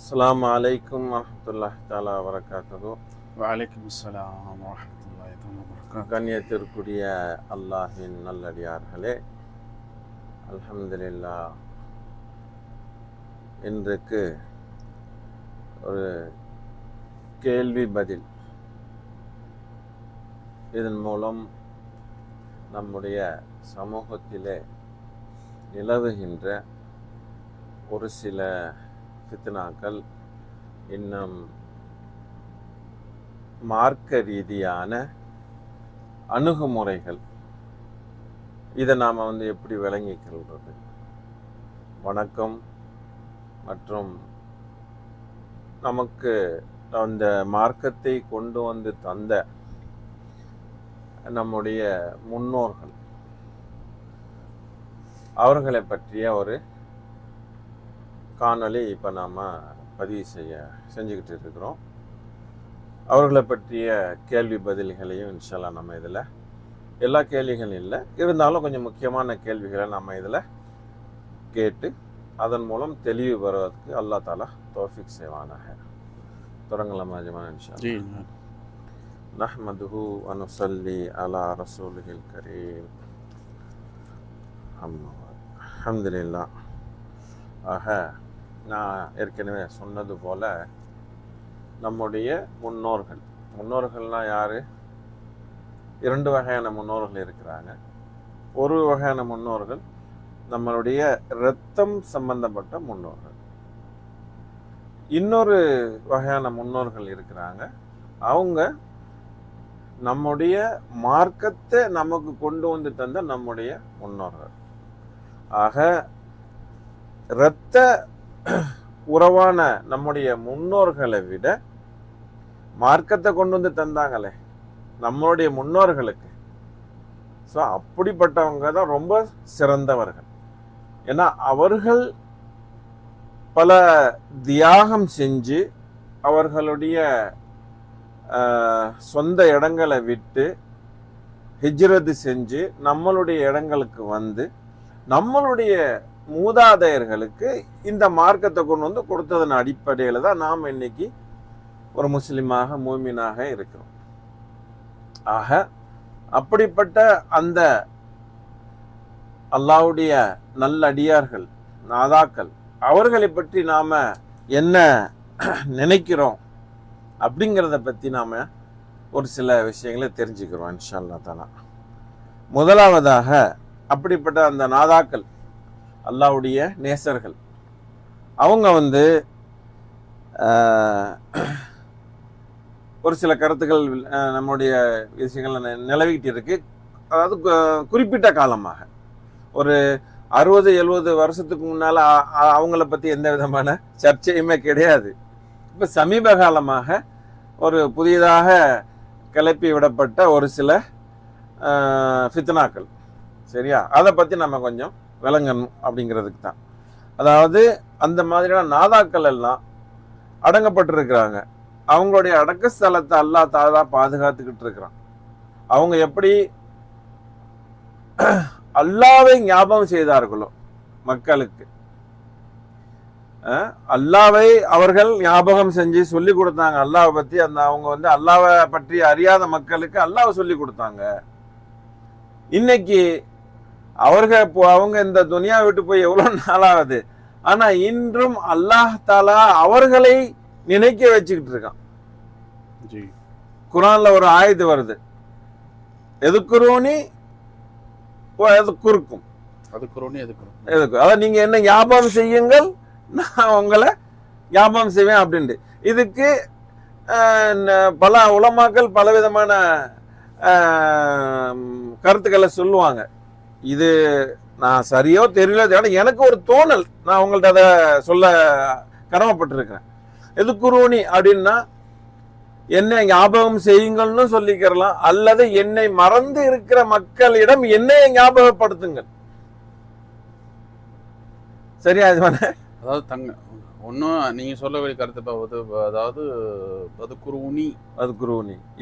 அஸ்ஸலாமு அலைக்கும் வரஹ்மத்துல்லாஹி தஆலா வபரகாத்துஹு. வலைக்கும் அஸ்ஸலாம் வரஹ்மத்துல்லாஹி வபரகாத்துஹு. கண்ணியத்திற்குரிய அல்லாஹ்வின் நல்லடியார்களே, அல்ஹம்துலில்லாஹ். இன்றைக்கு ஒரு கேள்வி பதில், இதன் மூலம் நம்முடைய சமூகத்திலே நிலவுகின்ற ஒரு சில ஃபித்னாக்கள், இன்னும் மார்க்க ரீதியான அணுகுமுறைகள், இதை நாம் எப்படி விளங்கிக்கிறது, வணக்கம் மற்றும் நமக்கு அந்த மார்க்கத்தை கொண்டு வந்து தந்த நம்முடைய முன்னோர்கள், அவர்களை பற்றிய ஒரு காணொளி இப்போ நாம் பதிவு செஞ்சுக்கிட்டு இருக்கிறோம். அவர்களை பற்றிய கேள்வி பதில்களையும் இன்ஷால்லா நம்ம இதில், எல்லா கேள்விகளும் இல்லை இருந்தாலும் கொஞ்சம் முக்கியமான கேள்விகளை நம்ம இதில் கேட்டு அதன் மூலம் தெளிவு வருவதற்கு அல்லாஹ் தாலா தௌஃபீக் செய்வானாக. தொடங்கலாமா ஜமான் இன்ஷால்லா. நஹ்மதுஹு வ நுஸல்லி அலா ரசூலிஹில் கரீம். அல்ஹம்துலில்லாஹ். ஆக, நான் ஏற்கனவே சொன்னது போல, நம்முடைய முன்னோர்கள்னால் யார்? இரண்டு வகையான முன்னோர்கள் இருக்கிறாங்க. ஒரு வகையான முன்னோர்கள் நம்மளுடைய இரத்தம் சம்பந்தப்பட்ட முன்னோர்கள். இன்னொரு வகையான முன்னோர்கள் இருக்கிறாங்க, அவங்க நம்முடைய மார்க்கத்தை நமக்கு கொண்டு வந்து தந்த நம்முடைய முன்னோர்கள். ஆக, இரத்த உறவான நம்முடைய முன்னோர்களை விட மார்க்கத்தை கொண்டு வந்து தந்தாங்களே நம்மளுடைய முன்னோர்களுக்கு, ஸோ அப்படிப்பட்டவங்க தான் ரொம்ப சிறந்தவர்கள். ஏன்னா அவர்கள் பல தியாகம் செஞ்சு அவர்களுடைய சொந்த இடங்களை விட்டு ஹிஜ்ரத் செஞ்சு நம்மளுடைய இடங்களுக்கு வந்து நம்மளுடைய மூதாதையர்களுக்கு இந்த மார்க்கத்தை கொண்டு வந்து கொடுத்ததன் அடிப்படையில் தான் நாம் இன்னைக்கு ஒரு முஸ்லிமாக மூமினாக இருக்கிறோம். ஆக, அப்படிப்பட்ட அந்த அல்லாஹ்வுடைய நல்லடியார்கள், நாதாக்கள், அவர்களை பற்றி நாம என்ன நினைக்கிறோம் அப்படிங்கிறத பற்றி நாம ஒரு சில விஷயங்களை தெரிஞ்சுக்கிறோம் இன்ஷா அல்லாஹ் தஆலா. முதலாவதாக, அப்படிப்பட்ட அந்த நாதாக்கள், அல்லாஹ்வுடைய நேசர்கள், அவங்க ஒரு சில கருத்துக்கள் நம்முடைய விஷயங்கள் நிலவிக்கிட்டு இருக்கு. அதாவது குறிப்பிட்ட காலமாக ஒரு 60-70 வருஷத்துக்கு முன்னால அவங்கள பத்தி எந்த விதமான சர்ச்சையுமே கிடையாது. இப்ப சமீப காலமாக ஒரு புதிதாக கிளப்பி விடப்பட்ட ஒரு சில ஃபித்னாக்கள், சரியா, அதை பத்தி நம்ம கொஞ்சம் விளங்கணும் அப்படிங்கிறதுக்கு தான். அதாவது அந்த மாதிரியான நாதாக்கள் எல்லாம் அடங்கப்பட்டிருக்கிறாங்க. அவங்களுடைய அடக்க ஸ்தலத்தை அல்லாஹ் தாலா பாதுகாத்துக்கிட்டு இருக்கிறான். அவங்க எப்படி அல்லாவை ஞாபகம் செய்தார்களோ மக்களுக்கு, அல்லாவை அவர்கள் ஞாபகம் செஞ்சு சொல்லி கொடுத்தாங்க. அல்லாவை பத்தி அவங்க அல்லாவை பற்றி அறியாத மக்களுக்கு அல்லாவை சொல்லி கொடுத்தாங்க. இன்னைக்கு அவங்க இந்த துனியா விட்டு போய் எவ்வளவு நாளாவது, ஆனா இன்றும் அல்லாஹ் தாலா அவர்களை நினைக்க வச்சுக்கிட்டு இருக்கான். குர்ஆன்ல ஒரு ஆயத்து வருது, எதுக்குறோனி எதுக்குறுக்கும், அதாவது நீங்க என்ன ஞாபகம் செய்யுங்கள், நான் உங்களை ஞாபகம் செய்வேன் அப்படின்ட்டு. இதுக்கு பல உலமாக்கள் பலவிதமான கருத்துக்களை சொல்லுவாங்க. இது நான் சரியோ தெரியல, எனக்கு ஒரு தோணல், நான் உங்கள்ட்ட அதை சொல்ல கடமைப்பட்டிருக்கிறேன். எதுக்குறோனி அப்படின்னா என்னை ஞாபகம் செய்யுங்கள்னு சொல்லிக்கிறலாம், அல்லது என்னை மறந்து இருக்கிற மக்களிடம் என்னை ஞாபகப்படுத்துங்கள். சரியா? அதாவது ஒன்னும் நீங்க சொல்லக்கூடிய கருத்து, அதாவது அதுக்குருவுனி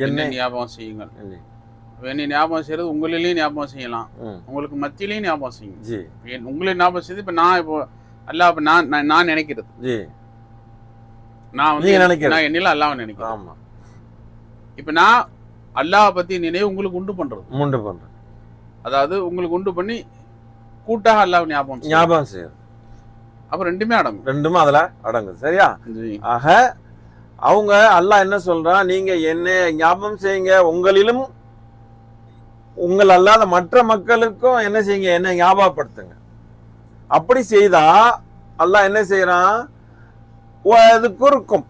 என்னை ஞாபகம் செய்யுங்கள். என்னை ஞாபகம் செய்யறது உங்களிலேயும் ஞாபகம் செய்யலாம், உங்களுக்கு மத்தியிலையும் ஞாபகம் செய்யும். உங்களை ஞாபகம் செய்து இப்ப நான் இப்போ அல்ல, நான் நினைக்கிறது நான் வந்து நீங்க நினைக்கிறது. நான் என்னில அல்லாஹ்வை நினைக்கிறேன். ஆமா, இப்ப நான் அல்லாஹ் பத்தி நினைவு உங்களுக்கு உண்டு பண்றது. உண்டு பண்றேன். அதாவது உங்களுக்கு உண்டு பண்ணி கூட்டாக அல்லாஹ் ஞாபகம் செய்யறது. ஞாபகம் செய்யுது. அப்ப ரெண்டுமே அடங்கும். ரெண்டுமே அதுல அடங்குது. சரியா? ஜி. ஆக அவங்க அல்லாஹ் என்ன சொல்றான், நீங்க என்ன ஞாபகம் செய்யுங்க, உங்களிலும் உங்கள் அல்லாத மற்ற மக்களுக்கும் என்ன செய்யுங்க, என்ன ஞாபகப்படுத்துங்க. அப்படி செய்தா அல்லாஹ் என்ன செய்யறான், அதுக்கு இருக்கும்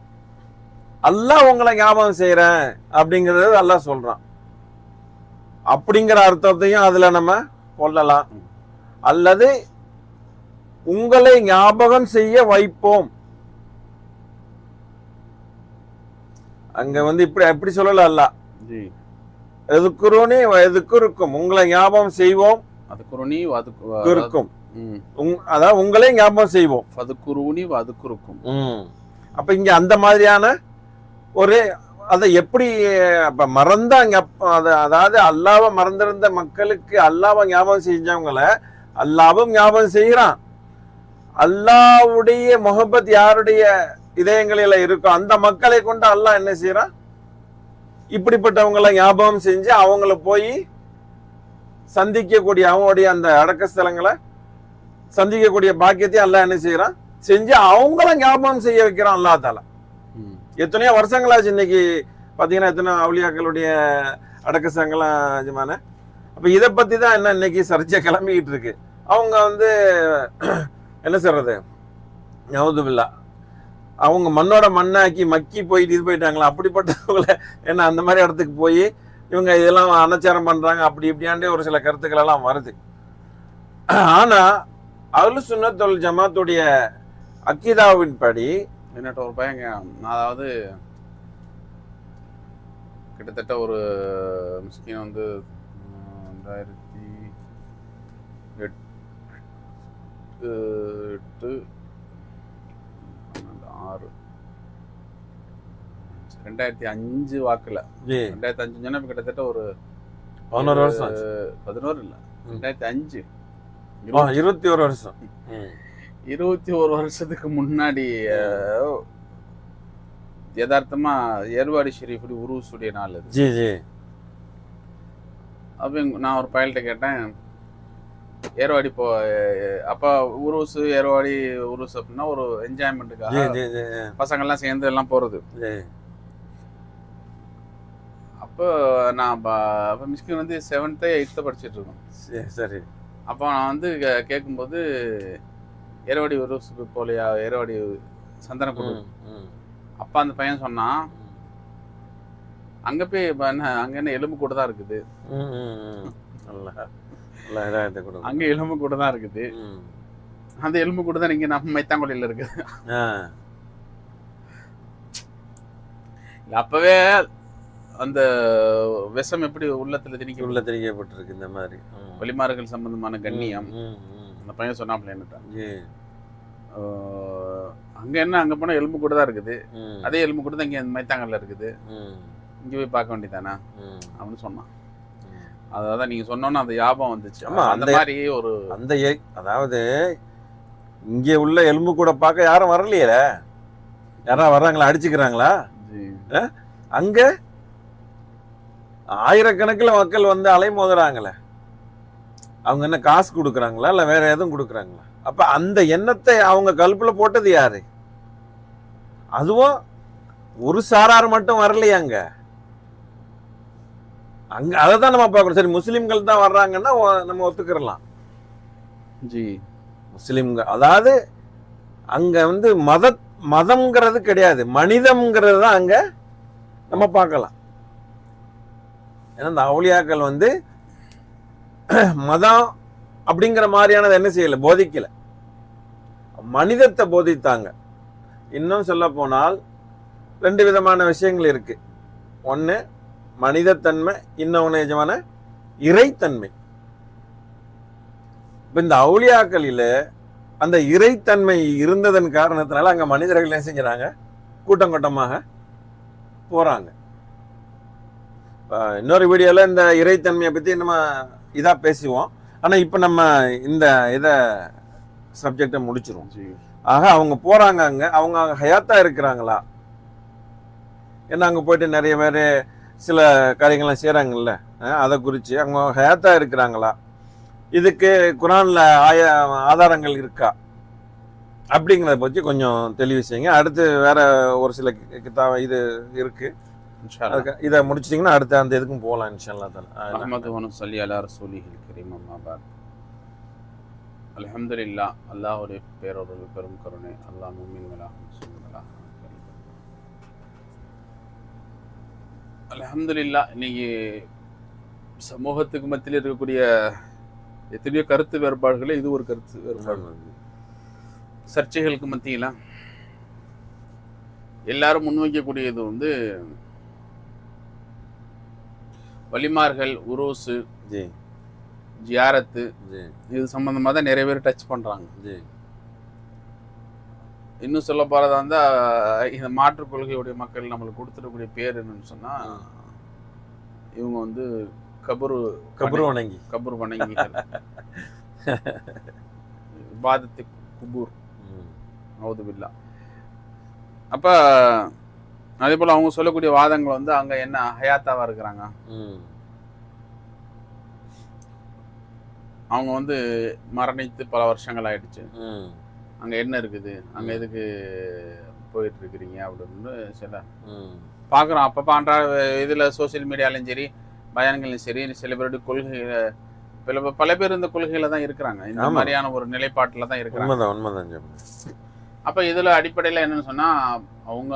அல்லாஹ் உங்களை ஞாபகம் செய்யறேன் அப்படிங்கறது அல்லாஹ் சொல்றான். அப்படிங்கிற அர்த்தத்தையும் அதுல நம்ம கொள்ளலாம். அல்லது உங்களை ஞாபகம் செய்ய வைப்போம். அங்க வந்து இப்படி அப்படி சொல்லல அல்லாஹ். ஜி. எதுக்குறோனே எதுக்கும் உங்களை ஞாபகம் செய்வோம். அதுக்குருனி இருக்கும். அதாவது உங்களே ஞாபகம் செய்வோம். அதுக்குருனி அதுக்குருக்கும். அப்ப இங்க அந்த மாதிரியான ஒரு அதை எப்படி அப்ப மறந்தாங்க, அதாவது அல்லாஹ்வை மறந்திருந்த மக்களுக்கு அல்லாஹ்வை ஞாபகம் செஞ்சவங்கள அல்லாஹ்வும் ஞாபகம் செய்கிறான். அல்லாஹ்வுடைய முஹப்பத் யாருடைய இதயங்களில இருக்கும் அந்த மக்களை கொண்டு அல்லாஹ் என்ன செய்யறான், இப்படிப்பட்டவங்களை ஞாபகம் செஞ்சு அவங்கள போய் சந்திக்கக்கூடிய அவங்களுடைய அந்த அடக்க ஸ்தலங்களை சந்திக்கக்கூடிய பாக்கியத்தையும் அல்லாஹ் என்ன செய்யறான், செஞ்சு அவங்கள ஞாபகம் செய்ய வைக்கிறான் அல்லாஹ் தாலா. எத்தனையோ வருஷங்களாச்சு இன்னைக்கு பாத்தீங்கன்னா எத்தனை அவுலியாக்களுடைய அடக்கசங்களாம். அப்ப இதை பத்தி தான் என்ன இன்னைக்கு சர்ச்சை கிளம்பிக்கிட்டு இருக்கு. அவங்க வந்து என்ன சொல்றது, நவுதுபில்லா, அவங்க மண்ணோட மண்ணாக்கி மக்கி போயிட்டு இது போயிட்டாங்களா, அப்படிப்பட்டவங்கள என்ன அந்த மாதிரி இடத்துக்கு போய் இவங்க இதெல்லாம் அனாச்சாரம் பண்றாங்க அப்படி இப்படியாண்டே ஒரு சில கருத்துக்கள் எல்லாம் வருது. ஆனா அஹ்லுஸ் சுன்னத் வல் ஜமாத்துடைய அக்கீதாவின் படி என்னட்ட ஒரு பையங்க, அதாவது கிட்டத்தட்ட ஒரு மிஸ்கின் வந்து 2005 வாக்குல 2005 கிட்டத்தட்ட ஒரு 11 வருஷம் 11 இல்ல 2005 21 வருஷம் 21 வருஷத்துக்கு முன்னாடி யதார்த்தமா ஏர்வாடி ஷெரீஃப் உருவுடைய நாள் அது. G G. அப்ப நான் ஒரு பயல்கிட்ட கேட்டேன், ஏர்வாடி அப்ப உருஸ் ஏர்வாடி உருஸ் அப்படின்னா ஒரு என்ஜாய்மெண்ட்டுக்காக பசங்க எல்லாம் சேர்ந்து எல்லாம் போறது. அப்போ நான் அப்ப மிஸ்கின் வந்து 7th 8th படிச்சுட்டு இருக்கோம். சரி. அப்போ நான் வந்து கேட்கும்போது ஏர்வாடி உருஸுக்கு போலையா, ஏர்வாடி சந்தனக்கூடு. அப்பா அந்த பையன் சொன்னான், அங்க போய் அங்க என்ன எலும்பு கூட தான் இருக்குது, அங்க எலும்பு கூட தான் இருக்குது, அந்த எலும்பு கூட தான் இங்க நம்ம மைத்தாங்கொல்லையில இருக்குது. அப்பவே அந்த விஷம் எப்படி உள்ளத்துல திணிக்கப்பட்டிருக்கு. இந்த மாதிரி வழிமாறுகள் சம்பந்தமான கண்ணியம் அந்த பையன் சொன்னாப்ல என்னட்டான், அங்க என்ன அங்க போனா எலும்பு கூட தான் இருக்குது, அதே எலும்பு கூட தான் இங்க மைத்தாங்கல்ல இருக்குது, இங்க போய் பார்க்க வேண்டியதானா அப்படின்னு சொன்னான். அதான் நீங்க சொன்னோன்னா அந்த ஞாபகம் வந்துச்சு. அந்த மாதிரி ஒரு அந்த அதாவது இங்க உள்ள எலும்பு கூட பார்க்க யாரும் வரலையே, யாரா வர்றாங்களா, அடிச்சுக்கிறாங்களா? அங்க ஆயிரக்கணக்கில் மக்கள் வந்து அலைமோதுறாங்களே, அவங்க என்ன காசு கொடுக்குறாங்களா இல்ல வேற எதுவும் கொடுக்குறாங்களா? அப்ப அந்த எண்ணத்தை அவங்க கல்புல போட்டது யாரு? அதுவும் ஒரு சாரார் மட்டும் வரலையாங்க. அங்க அதான் நம்ம பார்க்கணும். சரி, முஸ்லிம்கள் தான் வர்றாங்கன்னா நம்ம ஒத்துக்கிறலாம். ஜி. முஸ்லிம்கள் அதாவது அங்க வந்து மதம்ங்கிறது கிடையாது, மனிதம்ங்கிறது தான் அங்க நம்ம பார்க்கலாம். ஏன்னா இந்த அவுலியாக்கள் வந்து மதம் அப்படிங்கிற மாதிரியானது என்ன செய்யல, போதிக்கல, மனிதத்தை போதித்தாங்க. இன்னும் சொல்ல போனால் 2 விதமான விஷயங்கள் இருக்கு. ஒன்னு மனிதத்தன்மை, இன்னொன்னு நிஜமான இறைத்தன்மை. இப்ப இந்த அவுலியாக்களில அந்த இறைத்தன்மை இருந்ததன் காரணத்தினால அங்க மனிதர்கள் என்ன செஞ்சாங்க, கூட்டம் கூட்டமாக போறாங்க. இன்னொரு வீடியோல இந்த இறைத்தன்மையை பத்தி நம்ம இதா பேசுவோம். ஆனா இப்ப நம்ம இந்த சப்ஜெக்டை முடிச்சிருவோம். ஆக அவங்க போறாங்க, அங்க அவங்க ஹயாத்தா இருக்கிறாங்களா ஏன்னா அங்கே போயிட்டு நிறைய பேர் சில காரியங்கள்லாம் செய்கிறாங்கல்ல, அதை குறித்து அவங்க ஹயாத்தாக இருக்கிறாங்களா, இதுக்கு குரானில் ஆதாரங்கள் இருக்கா அப்படிங்கிறத பற்றி கொஞ்சம் தெளிவு செய்யுங்க. அடுத்து வேற ஒரு சில இது இருக்கு, இதை முடிச்சிட்டிங்கன்னா அடுத்து அந்த இதுக்கும் போகலாம் இன்ஷா அல்லாஹ். அல்ஹம்துலில்லாஹ், அல்லாஹ்வுடைய பேரொரு பெரும் கருணை, அல்லாஹ் முஃமின்களாக முஸ்லிம்களாக. அல்ஹம்துலில்லாஹ், இன்னைக்கு சமூகத்துக்கு மத்தியில் இருக்கக்கூடிய எத்தனையோ கருத்து வேறுபாடுகளே இது ஒரு கருத்து வேறுபாடு. சர்ச்சைகளுக்கு மத்தியில் எல்லாரும் முன்வைக்கக்கூடியது வந்து வலிமார்கள், உருசு, ஜியாரத்து, இது சம்பந்தமா தான் நிறைய பேர் டச் பண்றாங்க. இன்னும் சொல்ல போறதா இருந்தா இந்த மாற்றுக் கொள்கையுடைய மக்கள் நம்மளுக்கு கொடுத்துடக்கூடிய பேர் என்னன்னு சொன்னா, இவங்க வந்து கபரு வணங்கி இபாதத்து குபூர், அவுதுபில்லா. அப்ப அதே போல அவங்க சொல்லக்கூடிய வாதங்கள் வந்து அங்க என்ன ஹயாத்தாவா இருக்கிறாங்க, அவங்க வந்து மரணித்து பல வருஷங்கள் ஆயிடுச்சு, அங்க என்ன இருக்குது, அங்க எதுக்கு போயிட்டு இருக்கிறீங்க அப்படின்னு சில பாக்குறோம். அப்ப அன்றாட இதுல சோசியல் மீடியாலையும் சரி, பயான்களையும் சரி, சில பேருடைய கொள்கை பல பேர் இந்த கொள்கையில தான் இருக்கிறாங்க, இந்த மாதிரியான ஒரு நிலைப்பாட்டுல தான் இருக்கிறாங்க. அப்ப இதுல அடிப்படையில என்னன்னு சொன்னா, அவங்க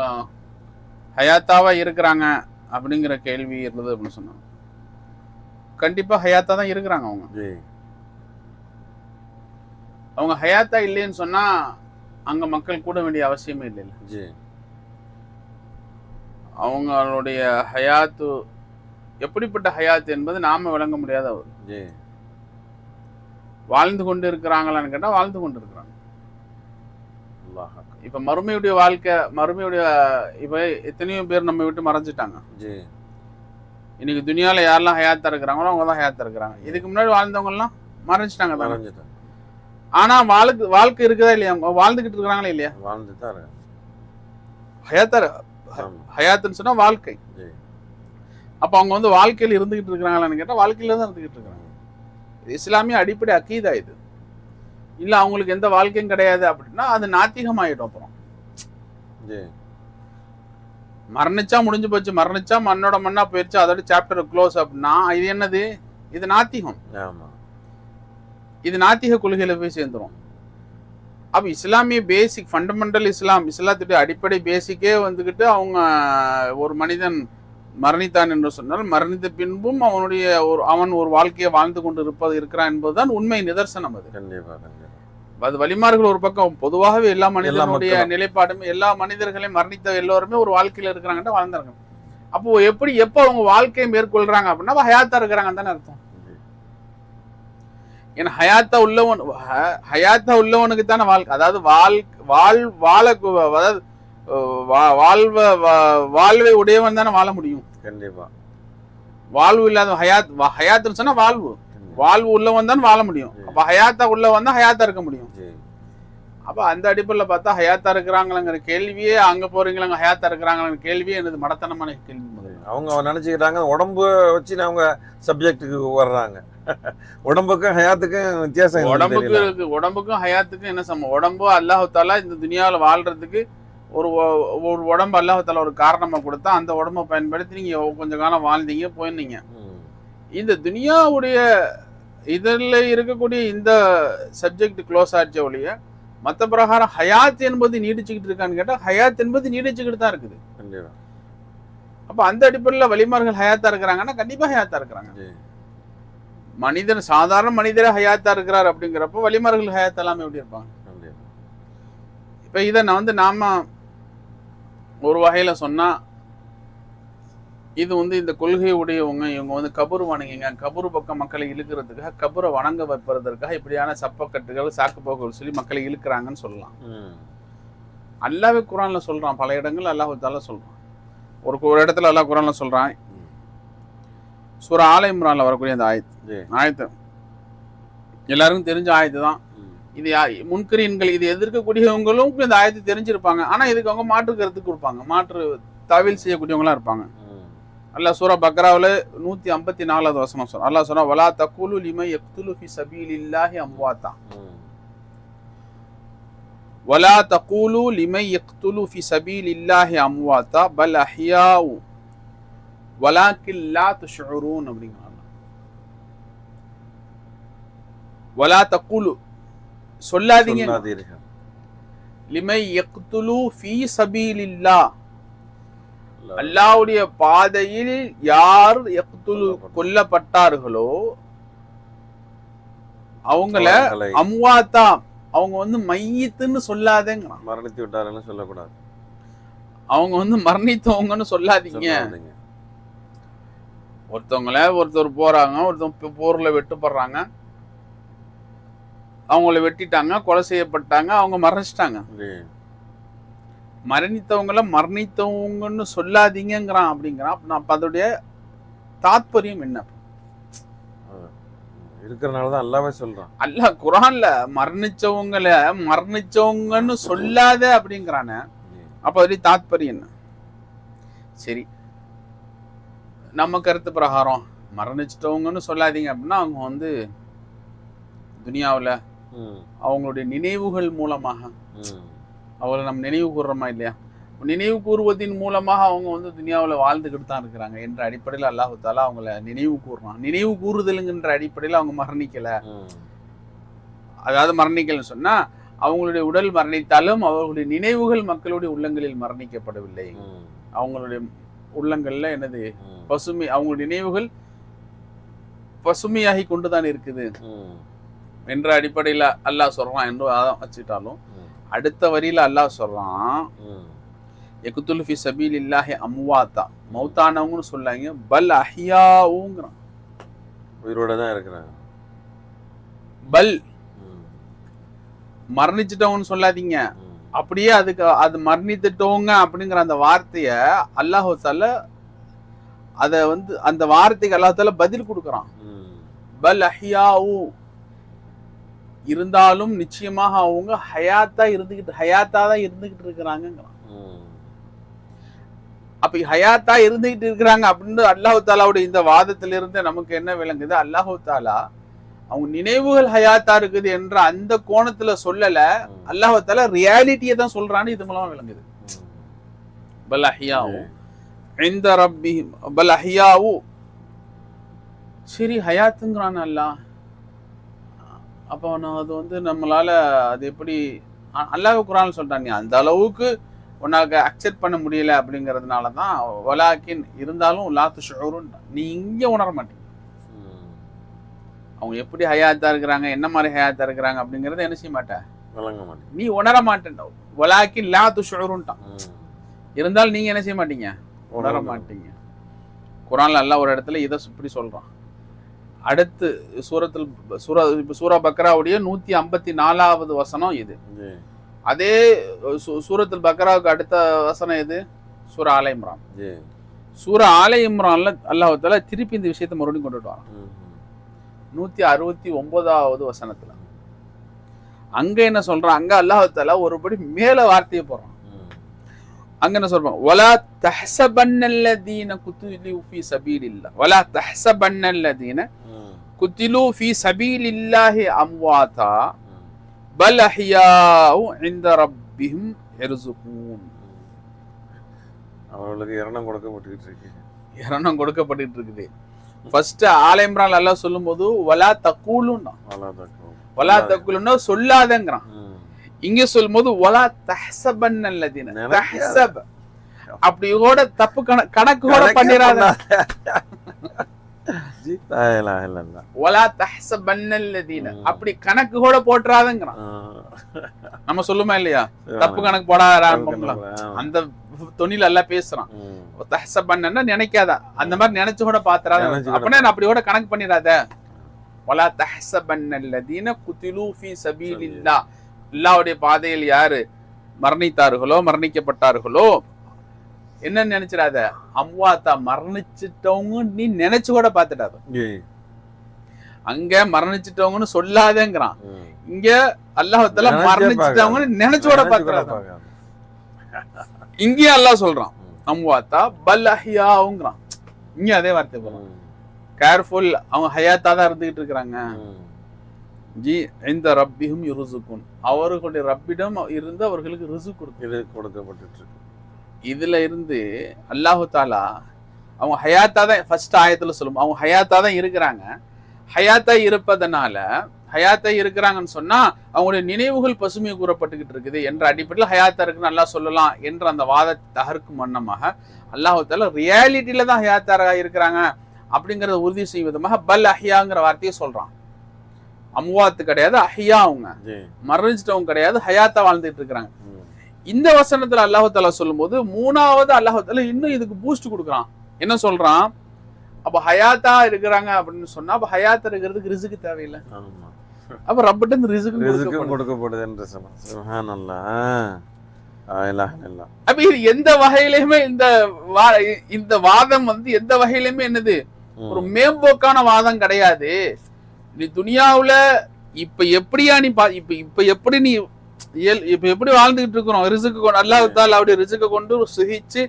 ஹயாத்தாவா இருக்கிறாங்க அப்படிங்கிற கேள்வி இருந்தது அப்படின்னு சொன்னாங்க. கண்டிப்பா ஹயாத்தா தான் இருக்கிறாங்க. அவங்க ஹயாத்தா இல்லைன்னு சொன்னா அங்க மக்கள் கூட வேண்டிய அவசியமே இல்லை. அவங்களுடைய ஹயாத்து எப்படிப்பட்ட ஹயாத் என்பது நாம விளங்க முடியாத ஒரு வாழ்ந்து கொண்டு இருக்கிறாங்களான்னு கேட்டா வாழ்ந்து கொண்டு இருக்கிறாங்க. இப்ப மறுமையுடைய வாழ்க்கை, இப்ப எத்தனையோ பேர் நம்ம விட்டு மறைஞ்சிட்டாங்க. இன்னைக்கு துனியால யாரெல்லாம் ஹயாத்தா இருக்கிறாங்களோ அவங்க தான் ஹயாத்தா இருக்கிறாங்க. இதுக்கு முன்னாடி வாழ்ந்தவங்க எல்லாம் மறைஞ்சிட்டாங்க. ஆனா வாழ்க்கை இருக்குதா இல்லையா, வாழ்ந்துகிட்டு இருக்கிறாங்களா இல்லையா, ஹயாத்துன்னு சொன்னா வாழ்க்கை. அப்ப அவங்க வந்து வாழ்க்கையில இருந்துகிட்டு இருக்கிறாங்களான்னு கேட்டா வாழ்க்கையில தான் இருந்துகிட்டு இருக்காங்க. இது இஸ்லாமிய அடிப்படை அக்கீதா. இது இல்ல அவங்களுக்கு எந்த வாழ்க்கையும் கிடையாது அப்படின்னா அது நாத்திகம் ஆயிடும். அப்புறம் மரணிச்சா முடிஞ்சு போச்சு, மரணிச்சா மண்ணோட மண்ணா போயிடுச்சு, அதோட சாப்டர் க்ளோஸ் அப்படின்னா இது என்னது, இது நாத்திகம். இது நாத்திக கொள்கையில போய் சேர்ந்துரும். அப்ப இஸ்லாமிய பேசிக் ஃபண்டமெண்டல் இஸ்லாத்துடைய அடிப்படை பேசிக்கே வந்துகிட்டு அவங்க ஒரு மனிதன் மரணித்தான் என்று சொன்னால் மரணித்த பின்பும் அவன் ஒரு வாழ்க்கையை வாழ்ந்து கொண்டு இருக்கிறான் என்பதுதான் உண்மை நிதர்சனம். அது வலிமார்கள் ஒரு பக்கம், பொதுவாகவே எல்லா மனிதனுடைய நிலைப்பாடுமே, எல்லா மனிதர்களையும் மரணித்த எல்லோருமே ஒரு வாழ்க்கையில இருக்கிறாங்க, வாழ்ந்தாங்க. அப்போ எப்ப அவங்க வாழ்க்கையை மேற்கொள்றாங்க அப்படின்னா ஹயாத்தா இருக்கிறாங்கன்னு தானே அர்த்தம். ஏன்னா ஹயாத்தா உள்ளவனுக்கு தானே வாழ்க்கை, அதாவது வாழ்வை உடையவன் தானே வாழ முடியும். கண்டிப்பா வாழ்வு இல்லாத ஹயாத்துன்னு சொன்னா வாழ்வு உள்ளவன் தான் வாழ முடியும். அப்ப ஹயாத்தா உள்ளவன் தான் ஹயாத்தா இருக்க முடியும். அப்ப அந்த அடிப்படையில பார்த்தா ஹயாத்தா இருக்கிறாங்கிற கேள்வியே, அங்க போறீங்களா ஹயாத்தா இருக்கிறாங்கிற கேள்வியே எனது மடத்தனமான கேள்வி. அவங்க நினைச்சுக்கிறாங்க உடம்பு வச்சு அவங்க சப்ஜெக்டுக்கு வர்றாங்க. உடம்புக்கும் ஹயாத்துக்கும் வித்தியாசம். உடம்புக்கும் ஹயாத்துக்கும் என்ன சமம்? உடம்பு அல்லாஹ் தஆலா இந்த துனியாவில் வாழ்றதுக்கு ஒரு உடம்பு அல்லாஹ் தஆலா ஒரு காரணமா கொடுத்தா அந்த உடம்பை பயன்படுத்தி நீங்க கொஞ்ச காலம் வாழ்ந்தீங்க, போயிருந்தீங்க. இந்த துனியாவுடைய இதில் இருக்கக்கூடிய இந்த சப்ஜெக்ட் க்ளோஸ் ஆச்சு ஒழிய மற்ற பிரகாரம் ஹயாத் என்பது நீடிச்சுக்கிட்டு இருக்கான்னு கேட்டா ஹயாத் என்பது நீடிச்சுக்கிட்டு தான் இருக்குது. அப்ப அந்த அடிப்படையில் வலிமார்கள் ஹயாத்தா இருக்கிறாங்கன்னா கண்டிப்பா ஹயாத்தா இருக்கிறாங்க. மனிதன் சாதாரண மனிதரே ஹயாத்தா இருக்கிறார் அப்படிங்கிறப்ப வலிமார்கள் ஹயாத் எல்லாமே எப்படி இருப்பாங்க? இப்ப இதை நாம ஒரு வகையில சொன்னா, இது இந்த கொள்கை உடையவங்க இவங்க கபூர் வணங்குங்க, கபூர் பக்கம் மக்களை இழுக்கிறதுக்காக, கபூரை வணங்க வைப்பதற்காக இப்படியான சப்பக்கட்டுகள் சாக்கு போக்குகள் சொல்லி மக்களை இழுக்கிறாங்கன்னு சொல்லலாம். அல்லாஹ்வே குர்ஆன்ல சொல்றான், பல இடங்கள் அல்லாஹ் தஆலா சொல்றான். ஒரு இடத்துல அல்லாஹ் குர்ஆன்ல சொல்றான், சூரா ஆல இம்ரான்ல வரக்கூடிய அந்த ஆயத்து எல்லாருக்கும் தெரிஞ்ச ஆயத்து தான். இது முன்கரீன்கள், இது எதிர்க்கக்கூடியவங்களும் இந்த ஆயத்தை தெரிஞ்சிருப்பாங்க. ஆனா இதுக்கு அவங்க மாற்று கருத்து கொடுப்பாங்க, மாற்று தாவீல் செய்யக்கூடியவங்களா இருப்பாங்க. அல்லாஹ் சூரா பக்ராவுல 154வது வசனம் சொல்றான். அல்லாஹ் சொன்னா வலா தக்கூலு லிமன் யக்துலு ஃபி சபீலில்லாஹி அம்வாதா வலா தக்கூலு லிமன் யக்துலு ஃபி சபீலில்லாஹி அம்வாதா பல் அஹ்யாஉ வலாக்கின் லா துஷ்உரூன் அப்படிங்கிறாங்க. வலா தக்கூலு சொல்லாதீங்க, லிமன் யக்துலு ஃபி சபீலில்லாஹ் அல்லாஹ்வுடைய பாதையில் யார் யக்துலு கொல்லப்பட்டார்களோ அவங்கள அம்வாத்தா அவங்க மையத்துன்னு சொல்லாதேங்கிறான். மரணித்து விட்டாருன்னு சொல்லக்கூடாது. அவங்க மரணித்தவங்கன்னு சொல்லாதீங்க. ஒருத்தர் போறாங்க, ஒருத்தர் போர்ல வெட்டுப்படுறாங்க, அவங்கள வெட்டிட்டாங்க, கொலை செய்யப்பட்டாங்க, அவங்க மரணிச்சிட்டாங்க. மரணித்தவங்கள மரணித்தவங்கன்னு சொல்லாதீங்கிறான் அப்படிங்கிறான். அப்ப அதோடைய தாத்பரியம் என்ன இருக்கிறனாலதான் அல்லாஹ்வே சொல்றான். அல்லாஹ் குர்ஆன்ல மரணிச்சவங்கள மரணிச்சவங்கன்னு சொல்லாத அப்படிங்கிறானே, அப்ப அதோடைய தாத்பரியம் என்ன? சரி, நம்ம கருத்து பிரகாரம் மரணிச்சிட்டவங்கன்னு சொல்லாதீங்க அப்படின்னா அவங்க துனியாவில் அவங்களுடைய நினைவுகள் மூலமாக அவளை நம்ம நினைவு கூறுறோமா இல்லையா? நினைவு கூறுவதின் மூலமாக அவங்க துனியாவில் வாழ்ந்துக்கிட்டு தான் இருக்கிறாங்க என்ற அடிப்படையில் அல்லாஹ் தஆலா அவங்கள நினைவு கூறுறான். நினைவு கூறுதலுங்கிற அடிப்படையில் அவங்க மரணிக்கல. அதாவது மரணிக்கலன்னு சொன்னா அவங்களுடைய உடல் மரணித்தாலும் அவர்களுடைய நினைவுகள் மக்களுடைய உள்ளங்களில் மரணிக்கப்படவில்லை. அவங்களுடைய உள்ளங்கள்ல என்னது பசுமை, அவங்களுடைய நினைவுகள் பசுமையாகி கொண்டுதான் இருக்குது என்ற அடிப்படையில் அல்லாஹ் சொல்றான் என்று வச்சுட்டாலும், அடுத்த வரியில அல்லாஹ் சொல்றான் யக்துலு ஃபி சபீலில்லாஹி அம்வாதா, மௌத்தானவங்கன்னு சொல்லாங்க, பல் அஹ்யாவுங்கிறான், உயிரோட தான் இருக்கிறாங்க. பல் மரணிச்சிட்டவங்கன்னு சொல்லாதீங்க. அப்படியே அது மரணித்துட்டவங்க அப்படிங்கிற அந்த வார்த்தைய அல்லாஹ் தஆலா அத அந்த வார்த்தைக்கு அல்லாஹ் தஆலா பதில் கொடுக்கறான். பல் அஹ்யாவு, இருந்தாலும் நிச்சயமாக அவங்க ஹயாத்தா தான் இருந்துகிட்டு இருக்கிறாங்கிறான். அப்ப ஹயாத்தா இருந்துகிட்டு இருக்கிறாங்க அப்படின்னு அல்லாஹ் தஆலாவுடைய இந்த வாதத்திலிருந்து நமக்கு என்ன விளங்குது? அல்லாஹ் தஆலா அவங்க நினைவுகள் ஹயாத்தா இருக்குது என்ற அந்த கோணத்துல சொல்லல, அல்லாஹ் தஆலா ரியாலிட்டியை தான் சொல்றான்னு இது மூலமா விளங்குது. பல் அஹ்யாவு இன்த ரப்பிஹிம், பல் அஹ்யாவு, சரி ஹயாத்துங்கிறான் அல்லாஹ். அப்போ அது நம்மளால அது எப்படி அல்லாஹ் குர்ஆன்ல சொல்றான், நீ அந்த அளவுக்கு உனக்கு அக்செப்ட் பண்ண முடியல அப்படிங்கிறதுனால தான் வலாக்கின், இருந்தாலும் லா துஷ்உரூன், நீ இங்க உணர மாட்டீங்க அவங்க எப்படி ஹயாத்தா இருக்கிறாங்க, என்ன மாதிரி ஹயாத்தா இருக்கிறாங்க அப்படிங்கறத என்ன செய்ய மாட்டேன், நீ உணர மாட்டேன். வலாக்கின் லா துஷ்உரூன்ட்டான், இருந்தாலும் நீங்க என்ன செய்ய மாட்டீங்க, உணர மாட்டீங்க. குர்ஆன்ல அல்லாஹ் ஒரு இடத்துல இதை இப்படி சொல்றான். அடுத்து சூரா பக்ராவுடைய 154வது வசனம் இது. அதே சூரத்துல் பக்ராவுக்கு அடுத்த வசனம் எது? சூரா ஆல இம்ரான். சூரா ஆல இம்ரான்ல அல்லாஹ் தஆலா திருப்பி இந்த விஷயத்தை மறுபடியும் கொண்டுட்டு வரான். 169வது வசனத்துல அங்க என்ன சொல்றான்? அங்க அல்லாஹ் தஆலா ஒருபடி மேல வார்த்தையை போடுறான். அங்க என்ன சொல்றான்? வலா தஹ்ஸபன்னல்லதீன குத்திலு ஃபீ சபீலில்லாஹ், வலா தஹ்ஸபன்னல்லதீன குத்திலு ஃபீ சபீலில்லாஹி அம்வாதா பல் அஹ்யாஉ இன்த ரப்பிஹிம் யர்ஸுகூன். அவங்களுக்கு இரணம் கொடுக்கப்பட்டு இருக்குது. ஃபர்ஸ்ட் ஆல இம்ரான் அல்லாஹ் சொல்லும்போது வலா தக்கூலுன்னா, வலா தக்கூலுன்னா சொல்லாதங்கறான். இங்க சொல்லும்போது வலா தஹ்ஸபன்னல்லதீன, தஹ்ஸப் அப்படி கூட தப்பு கணக்கு கூட பண்ணிராத, வலா தஹ்ஸபன்னல்லதீன அப்படி கணக்கு கூட போட்றாதங்கறான். நம்ம சொல்லுமா இல்லையா, தப்பு கணக்கு போடாதடா, அந்த தொனில எல்லாம் பேசுறான். தஹ்ஸபன்னா நினைக்காத, அந்த மாதிரி நினைச்சு கூட பாத்துறாத, அப்படின்னா அப்படி கூட கணக்கு பண்ணிராத. வலா தஹ்ஸபன்னல்லதீன குத்திலு ஃபீ சபீலில்லாஹ், அல்லாஹ்வுடைய பாதையில் யாரு மரணித்தார்களோ மரணிக்கப்பட்டார்களோ என்ன நினைச்சிடாத, அம்வாத்தா மரணிச்சிட்டவங்க நீ நினைச்சு கூட பாத்துடாத. அங்க மரணிச்சிட்டவங்கன்னு சொல்லாதேங்கிறான், இங்க அல்லாஹ் தஆலா மரணிச்சிட்டவங்கன்னு நினைச்சு கூட பாத்துடாத. இங்கே அல்லாஹ் சொல்றான் அம்வாத்தா பல் அஹ்யாவுங்கிறான். இங்க அதே வார்த்தை போறோம். கேர்ஃபுல், அவங்க ஹயாத்தா தான் இருந்துகிட்டு இருக்கிறாங்க. ஜி இந்த ரப்பிஹும் யுர்ஸுகுன், அவர்களுடைய ரப்பிடம் இருந்து அவர்களுக்கு ரிஸ்க் கொடுக்கப்பட்டு. இதுல இருந்து அல்லாஹு தாலா அவங்க ஹயாத்தா தான் ஃபர்ஸ்ட் ஆயத்துல சொல்லும், அவங்க ஹயாத்தா தான் இருக்கிறாங்க. ஹயாத்தா இருப்பதனால, ஹயாத்தா இருக்கிறாங்கன்னு சொன்னா அவங்களுடைய நினைவுகள் பசுமை கூறப்பட்டுக்கிட்டு இருக்குது என்ற அடிப்படையில் ஹயாத்தா இருக்குன்னு நல்லா சொல்லலாம் என்ற அந்த வாதத்தை தகர்க்கும் வண்ணமாக அல்லாஹு தாலா ரியாலிட்டியில தான் ஹயாத்தா இருக்கிறாங்க அப்படிங்கறத உறுதி செய்யும் விதமாக பல் அஹ்யாங்கிற வார்த்தையை சொல்றான். அம்வாத்து கிடையாது, அஹ்யா, அவங்க மரணிச்சிட்டவங்க கிடையாது, ஹயாத்தா வாழ்ந்துட்டு இருக்கிறாங்க. இந்த வசனத்துல அல்லாஹு தாலா சொல்லும் போது மூணாவது அல்லாஹு தாலா இன்னும் இதுக்கு பூஸ்ட் கொடுக்குறான். என்ன சொல்றான்? அப்ப ஹயாத்தா இருக்கிறாங்க அப்படின்னு சொன்னா அப்ப ஹயாத்தா இருக்கிறதுக்கு ரிஸ்க் தேவையில்லை. அப்ப ரப்பிட்ட இந்த ரிஸ்க் கொடுக்கப்படுது என்று அப்ப இது எந்த வகையிலுமே இந்த வாதம் எந்த வகையிலுமே என்னது ஒரு மேம்போக்கான வாதம் கிடையாது. நீ துனியாவுல இப்ப எப்படியா நீ இப்ப எப்படி நீ இப்ப எப்படி வாழ்ந்துகிட்டு இருக்கிறோம், ரிசுக்கு கொண்டு அல்லாஹ் தாலா அவருடைய ரிசுக்கை கொண்டு சுகிச்சு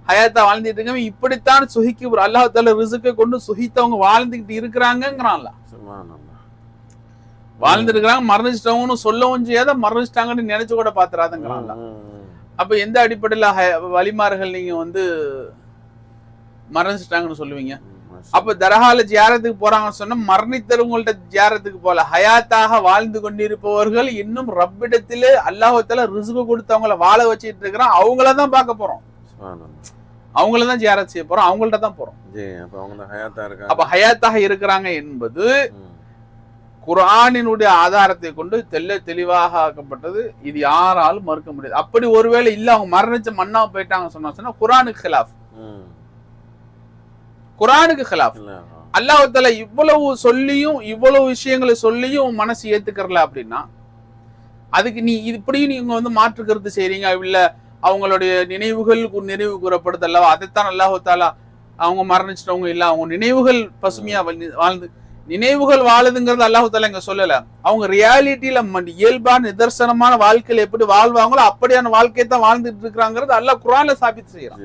ஹயாத்தா வாழ்ந்துட்டு இருக்காங்க. இப்படித்தான் சுகிக்கு அல்லாஹ் தாலா ரிசுக்கை கொண்டு சுகித்தவங்க வாழ்ந்துகிட்டு இருக்கிறாங்கிறான்ல. வாழ்ந்துட்டு இருக்கிறாங்க, மரணிச்சிட்டவங்கன்னு சொல்லவும் செய்யாத, மரணிச்சிட்டாங்கன்னு நினைச்சு கூட பாத்துறாதுங்கிறான்ல. அப்ப எந்த அடிப்படையில வலிமார்கள் நீங்க மரணிச்சிட்டாங்கன்னு சொல்லுவீங்க? அப்ப தர்கால ஜியாரத்துக்கு போறாங்கன்னு சொன்னா மரணித்தவங்கள்ட்ட ஜியாரத்துக்கு போல, ஹயாத்தாக வாழ்ந்து கொண்டிருப்பவர்கள் இன்னும் ரப்பிடத்திலே அல்லாஹ் தஆலா ரிஸ்க் கொடுத்தவங்களை வாழ வச்சிட்டு இருக்கிறான். அவங்களதான் பார்க்க போறோம், அவங்களதான் ஜியாரத் செய்ய போறோம், அவங்கள்ட்ட தான் போறோம். அப்ப ஹயாத்தாக இருக்கிறாங்க என்பது குர்ஆனினுடைய ஆதாரத்தை கொண்டு தெளிவாக ஆக்கப்பட்டது. இது யாராலும் மறுக்க முடியாது. அப்படி ஒருவேளை இல்ல அவங்க மரணிச்ச மண்ணா போயிட்டாங்க சொன்னா குர்ஆனுக்கு கிலாஃப், குர்ஆனுக்கு கிலாஃப். அல்லாஹ் தஆலா இவ்வளவு சொல்லியும் இவ்வளவு விஷயங்களை சொல்லியும் மனசு ஏத்துக்கறல அப்படின்னா அதுக்கு நீ இப்படியும் நீங்க மாற்று கருத்து செய்றீங்க. இல்ல அவங்களுடைய நினைவுகள் நினைவு கூறப்படுது அல்லவா, அதைத்தான் அல்லாஹ் தஆலா அவங்க மரணிச்சிட்டவங்க இல்ல அவங்க நினைவுகள் பசுமையா வாழ்ந்து நினைவுகள் வாழுதுங்கிறது அல்லாஹ் தஆலா இங்க சொல்லல. அவங்க ரியாலிட்டியில இயல்பான நிதர்சனமான வாழ்க்கையில எப்படி வாழ்வாங்களோ அப்படியான வாழ்க்கையை தான் வாழ்ந்துட்டு இருக்கிறாங்கிறது அல்லாஹ் குர்ஆன்ல சாபித்து செய்யறான்.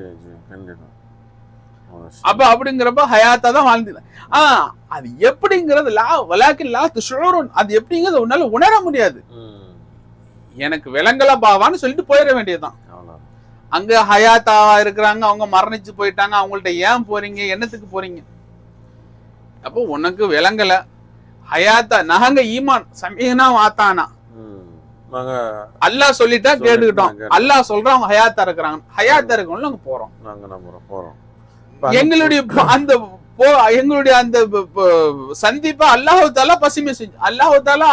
அப்ப அப்படிங்கிறப்ப ஹயாத்தா தான் வாழ்ந்து அது எப்படிங்கிறது அது எப்படிங்கிறது உன்னால உணர முடியாது. எனக்கு விலங்கல பாவான்னு சொல்லிட்டு போயிட வேண்டியதுதான். அங்க ஹயாத்தாவா இருக்கிறாங்க, அவங்க மரணிச்சு போயிட்டாங்க, அவங்கள்ட்ட ஏன் போறீங்க, என்னத்துக்கு போறீங்க? அப்போ உனக்கு விளங்கல ஹயாத்தா நாங்க ஈமான் சமீனா வாத்தானா அல்லாஹ் சொல்லிட்டா கேட்டுக்கிட்டோம். அல்லாஹ் சொல்றோம் அவங்க ஹயாத்தா இருக்கிறாங்க, ஹயாத்தா இருக்கவங்க நாங்க போறோம். எங்களுடைய அந்த எங்களுடைய அந்த சந்திப்பா அல்லாஹ் தஆலா பசுமை செஞ்சு அல்லாஹ் தஆலா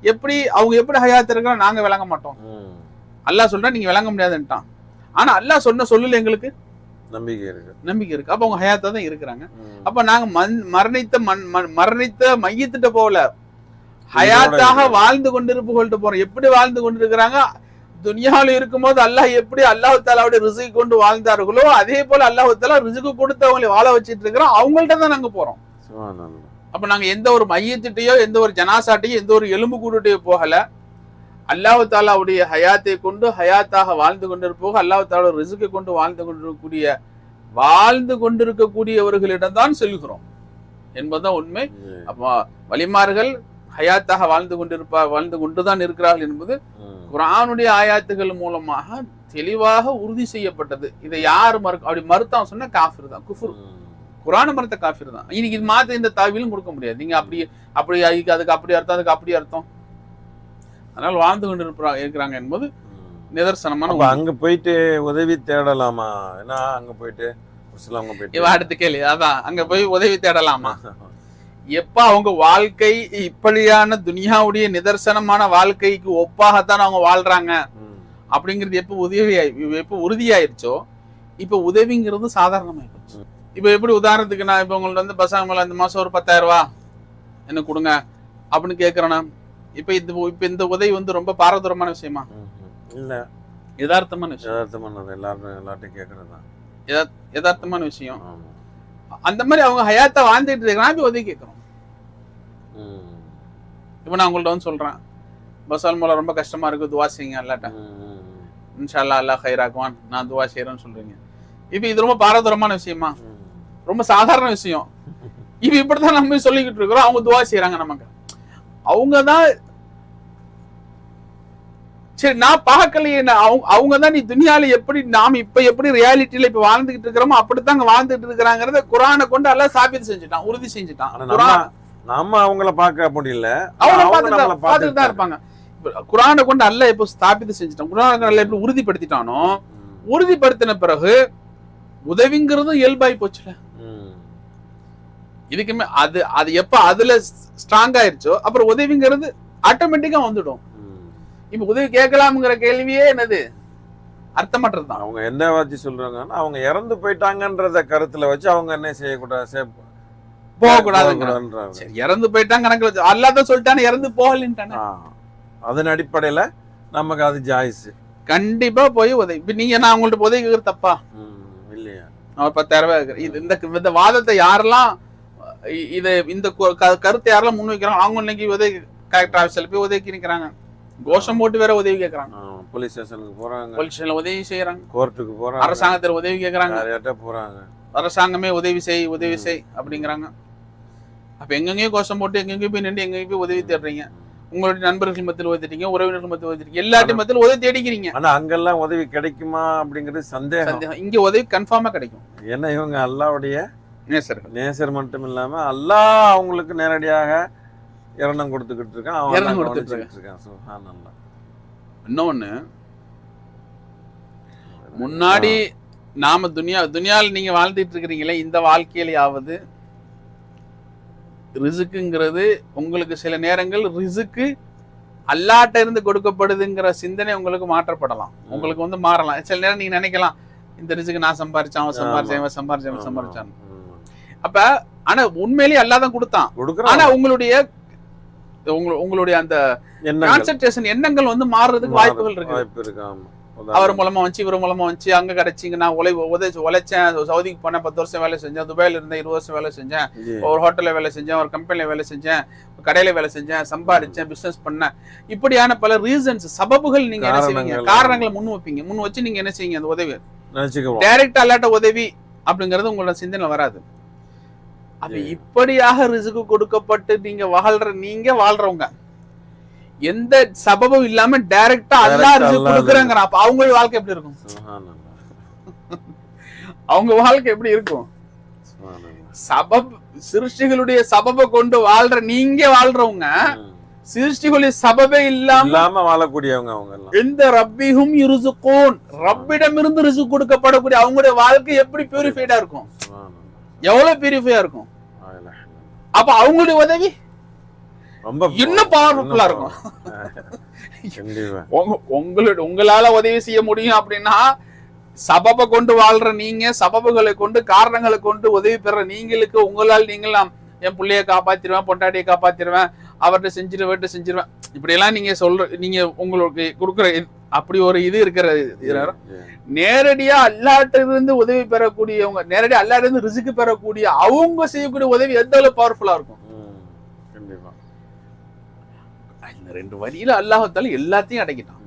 எப்படி அவங்க எப்படி ஹயாத்தா இருக்கிறாங்க நாங்க விளங்க மாட்டோம். அல்லாஹ் சொல்றா நீங்க விளங்க முடியாதுன்ட்டான். ஆனா அல்லாஹ் சொன்ன சொல்லல எங்களுக்கு நம்பிக்கை இருக்கு. அப்ப அவங்க ஹயாத்தா தான் இருக்கிறாங்க. அப்ப நாங்க மரணித்த மையத்திட்ட போல ஹயாத்தாக வாழ்ந்து கொண்டிருப்பவர்கள்ட்ட போறோம். எப்படி வாழ்ந்து கொண்டிருக்கிறாங்க? துனியாவில் இருக்கும்போது அல்லாஹ் எப்படி அல்லாஹ் தஆலாவுடைய ரிஸ்க் கொண்டு வாழ்ந்தார்களோ அதே போல அல்லாஹ் தஆலா ரிஸ்க் கொடுத்து அவங்களை வாழ வச்சிட்டு இருக்கிறோம். அவங்கள்ட்ட தான் நாங்க போறோம். அப்ப நாங்க எந்த ஒரு மையத்திட்டையோ எந்த ஒரு ஜனாசாட்டையோ எந்த ஒரு எலும்பு கூடுட்டையோ போகல. அல்லாஹ் தஆலாவுடைய ஹயாத்தை கொண்டு ஹயாத்தாக வாழ்ந்து கொண்டிருப்போம், அல்லாஹ் தஆலா ரிஸ்கை கொண்டு வாழ்ந்து கொண்டிருக்கக்கூடியவர்களிடம் தான் செல்கிறோம் என்பதுதான் உண்மை. அப்ப வலிமார்கள் ஹயாத்தாக வாழ்ந்து கொண்டுதான் இருக்கிறார்கள் என்பது குர்ஆனுடைய ஆயாத்துகள் மூலமாக தெளிவாக உறுதி செய்யப்பட்டது. இதை யாரு அப்படி மறுத்தான் சொன்னா காஃபிர் தான், குஃப்ர். குர்ஆனை மறுத்த காஃபிர் தான். இன்னைக்கு இது மாத்த இந்த தாவிலும் கொடுக்க முடியாது. நீங்க அப்படி அதுக்கு அப்படி அர்த்தம், அதுக்கு அப்படி அர்த்தம். அதனால வாழ்ந்து கொண்டு இருக்கிறாங்க என்பது நிதர்சனமான. அங்க போயிட்டு உதவி தேடலாமா? ஏன்னா அங்க போயிட்டு அடுத்த கேள்வி அதான், அங்க போய் உதவி தேடலாமா? எப்ப அவங்க வாழ்க்கை இப்படியான துனியாவுடைய நிதர்சனமான வாழ்க்கைக்கு ஒப்பாகத்தான் அவங்க வாழ்றாங்க அப்படிங்கிறது எப்ப உறுதியாயிருச்சோ இப்ப உதவிங்கிறது சாதாரணமாயிடுச்சு. இப்ப எப்படி உதாரணத்துக்கு நான் இப்ப உங்கள்ட்ட பசங்க இந்த மாசம் ஒரு 10,000 ரூபாய் என்ன கொடுங்க அப்படின்னு கேக்குறேன்னா இப்ப இந்த உதவி ரொம்ப பாரதூரமான விஷயமா? இல்ல, யதார்த்தமான விஷயம். எல்லார்ட்டையும் கேக்குறதுதான் யதார்த்தமான விஷயம். அந்த மாதிரி அவங்க ஹயாத்தா வாழ்ந்துட்டு இருக்காங்க, உதவி கேட்கிறோம். இப்ப நான் உங்கள்ட்ட சொல்றேன், பசால் மூலம் ரொம்ப கஷ்டமா இருக்கு, துவா செய்யுங்க அல்லாட்ட, இன்ஷா அல்லாஹ் அல்லாஹ் ஹைராக்குவான், நான் துவா செய்யறேன்னு சொல்றீங்க. இப்ப இது ரொம்ப பாரதூரமான விஷயமா? ரொம்ப சாதாரண விஷயம். இப்ப இப்படித்தான் நம்ம சொல்லிக்கிட்டு இருக்கிறோம். அவங்க துவா செய்யறாங்க நமக்கு. அவங்கதான் சரி நான் பார்க்கலையே, அவங்கதான் நீ துனியால எப்படி நாம இப்ப எப்படி ரியாலிட்டியில இப்ப வாழ்ந்துகிட்டு இருக்கிறோமோ அப்படித்தாங்க வாழ்ந்துட்டு இருக்கிறாங்கிறத குரானை கொண்டு எல்லாம் சாபித்து செஞ்சுட்டான், உறுதி செஞ்சுட்டான். நம்ம அவங்கள பார்க்க முடியல, அவங்க பார்த்துட்டு தான் இருப்பாங்க. குரானை கொண்டு அல்ல இப்ப ஸ்தாபித்து செஞ்சுட்டான், குரானை அல்ல எப்படி உறுதிப்படுத்திட்டானோ, உறுதிப்படுத்தின பிறகு உதவிங்கிறதும் இயல்பாய் போச்சுல. இதுக்குமே அது அது எப்ப அதுல ஸ்ட்ராங் ஆயிருச்சோ அப்புறம் உதவிங்கிறது ஆட்டோமேட்டிக்கா வந்துடும். இப்ப உதவி கேட்கலாம்ங்கிற கேள்வியே என்னது அர்த்தமற்றதுதான். அவங்க என்ன வச்சு சொல்றாங்கன்னா அவங்க இறந்து போயிட்டாங்கன்றத கருத்துல வச்சு அவங்க என்ன செய்யக்கூடாது, போகக்கூடாது. இறந்து போயிட்டாங்க கணக்குல அல்லாத சொல்லிட்டானே, இறந்து போகலன்ட்டானே. அதன் அடிப்படையில நமக்கு அது ஜாயிஸ். கண்டிப்பா போய் உதவி. இப்ப நீங்க நான் உங்கள்ட்ட உதவி கேட்கறது தப்பா இல்லையா? 10,000 இந்த வாதத்தை யாரெல்லாம் இந்த கருத்தை யாரெல்லாம் முன்வைக்கிறாங்க அவங்க இன்னைக்கு உதவி கலெக்டர் ஆஃபீஸ்ல போய் உதவி நிக்கிறாங்க, கோஷம் போட்டு வேற உதவி கேட்கறாங்க, போலீஸ் ஸ்டேஷனுக்கு போறாங்க, போலீஸ் ஸ்டேஷன்ல உதவி செய்யறாங்க, கோர்ட்டுக்கு போறாங்க, அரசாங்கத்துல உதவி கேட்கறாங்க, போறாங்க, அரசாங்கமே உதவி செய் அப்படிங்கிறாங்க. அப்ப எங்கெங்கயோ கோஷம் போட்டு எங்கெங்கயோ போய் நின்று எங்கெங்கயோ போய் உதவி தேடுறீங்க. உங்களுடைய நண்பர்கள் மத்தியில் உதவி தேடிங்க, உறவினர்கள் மத்தியில் உதவி தேடிங்க, எல்லாத்தையும் மத்தியில் உதவி தேடிக்கிறீங்க. ஆனா அங்கெல்லாம் உதவி கிடைக்குமா அப்படிங்கிறது சந்தேகம். இங்க உதவி கன்ஃபார்மா கிடைக்கும். ஏன்னா இவங்க அல்லாவுடைய நேசர் மட்டும் இல்லாம அல்லாஹ் அவங்களுக்கு நேரடியாக இரணம் கொடுத்துக்கிட்டு இருக்கான். இன்னொன்னு, முன்னாடி நாம துனியால நீங்க வாழ்ந்துட்டு இருக்கிறீங்களே, இந்த வாழ்க்கையிலாவது ரிசுக்குங்கிறது உங்களுக்கு சில நேரங்கள் ரிசுக்கு அல்லாட்ட இருந்து கொடுக்கப்படுதுங்கிற சிந்தனை உங்களுக்கு மாற்றப்படலாம், உங்களுக்கு மாறலாம். சில நேரம் நீங்க நினைக்கலாம் இந்த ரிசுக்கு நான் சம்பாரிச்சேன், அவன் சம்பாரிச்சேன், இவன் சம்பாரிச்சேன், அவன் சம்பாரிச்சான். அப்ப ஆனா உண்மையிலேயே அல்லாதான் கொடுத்தான். ஆனா உங்களுடைய அந்த கான்சென்ட்ரேஷன் எண்ணங்கள் மாறுறதுக்கு வாய்ப்புகள் இருக்கு. அவர் மூலமா வந்துச்சு, இவர் மூலமா வந்துச்சு, அங்க கிடைச்சிங்க, நான் உழைச்சேன், சவுதிக்கு போனேன், 10 வருஷம் வேலை செஞ்சேன், துபாயில இருந்தேன் 20 வருஷம் வேலை செஞ்சேன், ஒரு ஹோட்டல்ல வேலை செஞ்சேன், ஒரு கம்பெனில வேலை செஞ்சேன், கடையில வேலை செஞ்சேன், சம்பாதிச்சேன், பிசினஸ் பண்ணேன். இப்படியான பல ரீசன்ஸ், சபபுகள் நீங்க என்ன செய்வீங்க, காரணங்களை முன் வச்சு நீங்க என்ன செய்வீங்க, அந்த உதவி டைரக்டா அல்லாட்ட உதவி அப்படிங்கறது உங்களோட சிந்தனை வராது. அப்ப இப்படியாக ரிசுக்கு கொடுக்கப்பட்டு நீங்க வாழ்றவங்க எந்த சபபும் இல்லாம டைரக்டா அல்லாஹ் ரிசுக்கு கொடுக்கறாங்க. அப்ப அவங்க வாழ்க்கை எப்படி இருக்கும்? அவங்க வாழ்க்கை எப்படி இருக்கும்? சபப் சிருஷ்டிகளுடைய சபபை கொண்டு வாழ்றவங்க சிருஷ்டிகளுடைய சபபே இல்லாம வாழக்கூடியவங்க. அவங்க எந்த ரப்பிஹும் யுர்ஸுகூன், ரப்பிடமிருந்து ரிசுக்கு கொடுக்கப்படக்கூடிய அவங்களுடைய வாழ்க்கை எப்படி பியூரிஃபைடா இருக்கும், எவ்வளவு பியூரிஃபையா இருக்கும். அப்ப அவங்களுடைய உதவி இன்னும் பவர்ஃபுல்லா இருக்கும். உங்களால உதவி செய்ய முடியும் அப்படின்னா சபபை கொண்டு வாழ்ற நீங்க, சபபுகளை கொண்டு காரணங்களை கொண்டு உதவி பெற நீங்களுக்கு உங்களால் நீங்களாம் என் பிள்ளைய காப்பாத்திடுவேன், பொண்டாட்டியை காப்பாத்திடுவேன், அவர்கிட்ட செஞ்சிருவேன் இப்படி எல்லாம் நீங்க நீங்க உங்களுக்கு கொடுக்குற அப்படி ஒரு இது இருக்கிற நேரடியா அல்லாட்ட இருந்து உதவி பெறக்கூடியவங்க, நேரடியா அல்லாட்ட இருந்து ரிசுக்கு பெறக்கூடிய அவங்க செய்யக்கூடிய உதவி எந்த அளவு பவர்ஃபுல்லா இருக்கும். இந்த 2 வரியில அல்லாஹ்தால எல்லாத்தையும் அடக்கிட்டான்.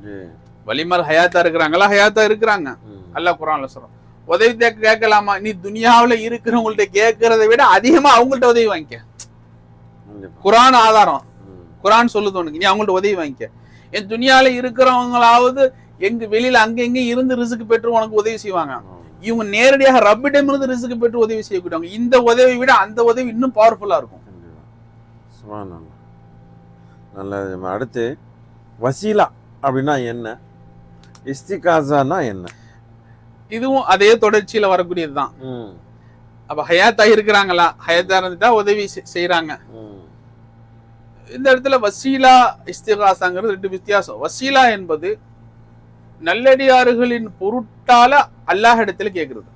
வலிமால் ஹயாத்தா இருக்கிறாங்களா? ஹயாத்தா இருக்கிறாங்க. அல்லாஹ் குர்ஆன்ல சொல்றான், உதவி கேட்கலாமா? நீ துனியாவுல இருக்கிறவங்கள்ட்ட கேட்கறதை விட அதிகமா அவங்கள்ட்ட உதவி வாங்கிக்க. குர்ஆன் ஆதாரம், குர்ஆன் சொல்லுது உனக்கு, நீ அவங்கள்ட்ட உதவி வாங்கிக்க. என் துனியால இருக்கிறவங்களாவது எங்க வெளியில அங்க எங்க இருந்து ரிசுக்கு பெற்று உனக்கு உதவி செய்வாங்க. இவங்க நேரடியாக ரப்பிடம் இருந்து ரிசுக்கு பெற்று உதவி செய்யக்கூடியவங்க. இந்த உதவி விட அந்த உதவி இன்னும் பவர்ஃபுல்லா இருக்கும். நல்லது. அடுத்து வசீலா அப்படின்னா என்ன, இஸ்திகாசானா என்ன? இதுவும் அதே தொடர்ச்சியில வரக்கூடியதுதான். அப்ப ஹயாத்தா இருக்கிறாங்களா, ஹயாத்தா இருந்துட்டா உதவி செய்யறாங்க. இந்த இடத்துல வசீலா இஸ்திகாசாங்கிறது 2 வித்தியாசம். வசீலா என்பது நல்லடியார்களின் பொருட்டால அல்லாஹ் இடத்துல கேட்கிறது.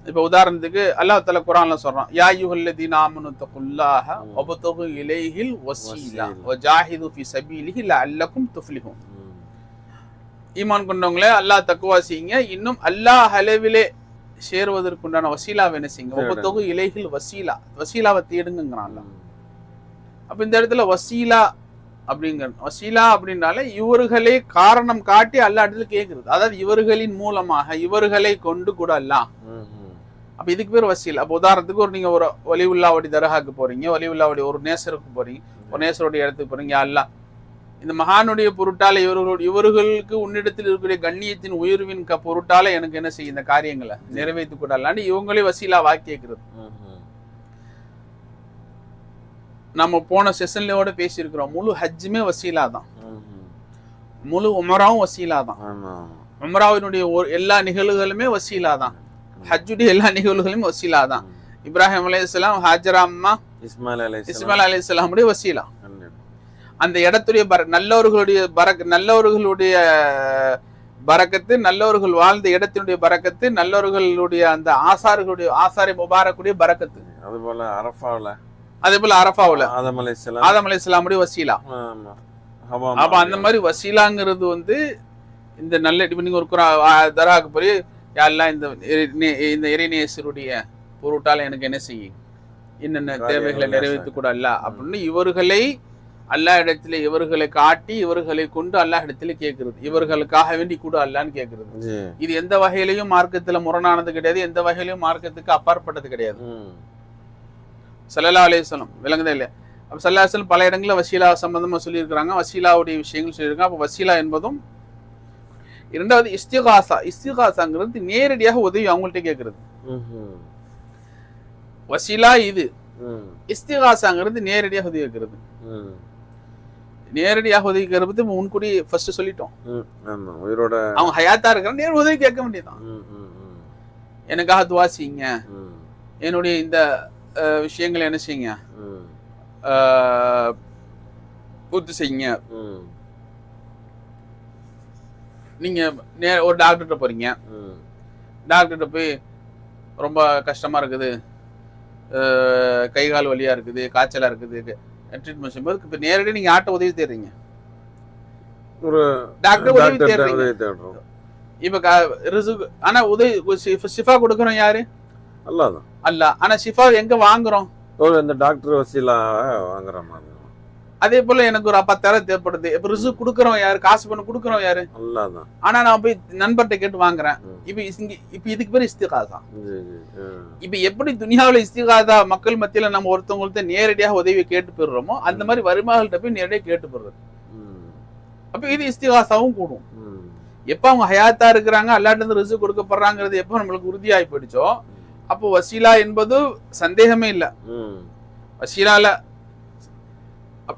இப்ப உதாரணத்துக்கு அல்லாஹ் தஆலா குர்ஆன்ல சொல்றான், யா அய்யுஹல்லதீன ஆமனு தகுல்லாஹ வபதகு இலைஹில் வஸீலா வஜாஹிது ஃபீ ஸபீலிஹி லஅல்லகும் துஃப்லிஹூன். ஈமான் கொண்டவங்களே அல்லாஹ் தக்வா செய்யுங்க, இன்னும் அல்லாஹ் அளவிலே சேருவதற்குண்டான வசீலாவை என்ன செய்யுங்க, வபதகு இலைஹில் வசீலா, வசீலாவை தேடுங்கங்கறான் அல்லாஹ். அப்ப இந்த இடத்துல வசீலா அப்படிங்கிற வசீலா அப்படின்னாலே இவர்களே காரணம் காட்டி அல்லாஹ் இடத்துல கேட்கறது, அதாவது இவர்களின் மூலமாக இவர்களை கொண்டு கூட அல்லாஹ். அப்ப இதுக்கு பேர் வசீல். அப்ப உதாரணத்துக்கு ஒரு நீங்க ஒரு வலிவுல்லாவுடைய தர்காக்கு போறீங்க, வலிவுல்லாவுடைய ஒரு நேசருக்கு போறீங்க, ஒரு நேசருடைய இடத்துக்கு போறீங்க, அல்லாஹ் இந்த மகானுடைய பொருட்டால இவர்களுக்கு உன்னிடத்தில் இருக்கக்கூடிய கண்ணியத்தின் உயர்வின் பொருட்டால எனக்கு என்ன செய்ய இந்த காரியங்களை நிறைவேற்றி கூட அல்லான்னு இவங்களே வசீலாவா கேட்கிறது. நம்ம போன செஷன்லயோட பேசியிருக்கிறோம், முழு ஹஜ்ஜுமே வசீலா தான், முழு உமராவும் வசீலா தான். உமராவினுடைய எல்லா நிகழ்வுகளுமே வசீலா தான், ஹஜ்ஜுடைய எல்லா நிகழ்வுகளுமே வசீலா தான். இப்ராஹிம் அலைஹிஸ்ஸலாம், ஹாஜரா அம்மா, இஸ்மாயில் அலைஹிஸ்ஸலாமுடைய வசீலா. அந்த இடத்துடைய நல்லவர்களுடைய பரக்கத்து, நல்லவர்கள் வாழ்ந்த இடத்தினுடைய பரக்கத்து, நல்லவர்களுடைய அந்த ஆசாரை முபாரக்குடைய பரக்கத்து. அதே போல அரஃபாவுல ஆதம் அலைஹிஸ்ஸலாமுடைய வசீலா. அப்ப அந்த மாதிரி வசீலாங்கிறது வந்து இந்த நல்ல நீங்க ஒரு தர்காக்கு போய் யாரெல்லாம் இந்த இறைநேசருடைய பொருட்டால எனக்கு என்ன செய்யும், என்னென்ன தேவைகளை நிறைவேற்றி கூட அல்ல அப்படின்னு இவர்களை அல்லாஹ் இடத்துல இவர்களை காட்டி இவர்களை கொண்டு அல்லாஹ் இடத்துல கேட்கிறது, இவர்களுக்காக வேண்டி கூட அல்லான்னு கேட்கிறது. இது எந்த வகையிலையும் மார்க்கத்துல முரணானது கிடையாது, எந்த வகையிலையும் மார்க்கத்துக்கு அப்பாற்பட்டது கிடையாது. ஸல்லல்லாஹு அலைஹி வஸல்லம் விளங்குதா இல்லையா? அப்ப ஸல்லல்லாஹு அலைஹி வஸல்லம் பல இடங்கள்ல வசீலா சம்பந்தமா சொல்லியிருக்கிறாங்க, வசீலாவுடைய விஷயங்கள் சொல்லியிருக்காங்க. அப்ப வசீலா என்பதும். இரண்டாவது இஸ்திகாசா. இஸ்திகாசாங்கிறது நேரடியாக உதவி அவங்கள்ட்ட கேட்கறது. வசீலா இது, இஸ்திகாசாங்கிறது நேரடியாக உதவி கேட்கறது. நேரடியாக உதவி கேட்கறது முன்கூடி ஃபர்ஸ்ட் சொல்லிட்டோம், அவங்க ஹயாத்தா இருக்கிற நேர உதவி கேட்க வேண்டியதான். எனக்காக துவா செய்யுங்க, என்னுடைய இந்த விஷயங்களை என்ன செய்யுங்க, பூர்த்தி செய்யுங்க. நீங்க ஒரு டாக்டர்கிட்ட போறீங்க, டாக்டர்கிட்ட போய் ரொம்ப கஷ்டமா இருக்குது, கை கால் வலியா இருக்குது, காய்ச்சலா இருக்குது, ட்ரீட்மெண்ட் செய்யும்போது இப்ப நேரடியாக நீங்க யார்கிட்ட உதவி தேடுறீங்க, ஒரு டாக்டர் உதவி தேடுறீங்க. இப்ப ஆனா உதவி ஷிஃபா கொடுக்கறோம் யாரு? அல்லாஹ். அல்லாஹ். ஆனா ஷிஃபா எங்க வாங்குறோம்? இந்த டாக்டர் வசீலா வாங்குற மாதிரி. அதே போல எனக்கு ஒரு 10,000 தேவைப்படுது, இப்ப ரிஸ்க் கொடுக்கறோம் யாரு? காசு பண்ண கொடுக்கறோம் யாரு? அல்லாஹ் தான். ஆனா நான் போய் நண்பர்கிட்ட கேட்டு வாங்குறேன். இப்ப இதுக்கு பேர் இஸ்திகாசா. இப்ப எப்படி துனியாவுல இஸ்திகாசா மக்கள் மத்தியில நம்ம ஒருத்தவங்கள்ட்ட நேரடியாக உதவி கேட்டு பெறுறோமோ அந்த மாதிரி வறுமைகள்கிட்ட போய் நேரடியாக கேட்டு பெறுறது. அப்ப இது இஸ்திகாசாவும் கூடும். எப்ப அவங்க ஹயாத்தா இருக்கிறாங்க, அல்லாஹ்ட்ட இருந்து ரிஸ்க் கொடுக்கப்படுறாங்கிறது எப்ப நம்மளுக்கு உறுதியாகி போயிடுச்சோ அப்போ வசீலா என்பது சந்தேகமே இல்லை. வசீலால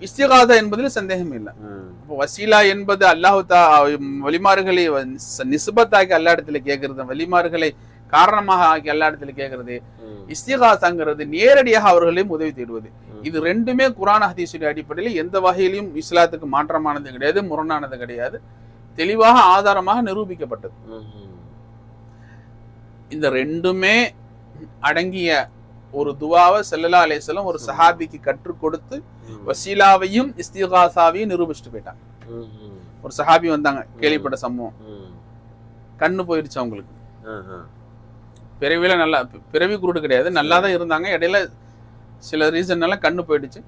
இஸ்திகாசா என்பதில் சந்தேகமே இல்லை. அப்போ வசீலா என்பது அல்லாஹ் வலிமார்களை நிஸ்பத்தாக்கி அல்லா இடத்துல கேட்கறது, வலிமார்களை காரணமாக ஆக்கி அல்லா இடத்துல கேட்கறது. இஸ்திகாசாங்கிறது நேரடியாக அவர்களையும் உதவி தேடுவது. இது ரெண்டுமே குர்ஆன் ஹதீஸுடைய அடிப்படையில் எந்த வகையிலும் இஸ்லாத்துக்கு மாற்றமானது கிடையாது, முரணானது கிடையாது, தெளிவாக ஆதாரமாக நிரூபிக்கப்பட்டது. இந்த ரெண்டுமே அடங்கிய ஒரு துவாவை ஸல்லல்லாஹு அலைஹி வஸல்லம் ஒரு சஹாபிக்கு கற்றுக் கொடுத்து வசீலாவையும் இஸ்திகாசாவையும் நிரூபிச்சுட்டு போயிட்டாங்க. ஒரு சஹாபி வந்தாங்க, கேள்விப்பட்ட சம்பவம், கண்ணு போயிடுச்சு அவங்களுக்கு. பிறவில நல்லா, பிறவி குருடு கிடையாது, நல்லா தான் இருந்தாங்க, இடையில சில ரீசன்னால கண்ணு போயிடுச்சு,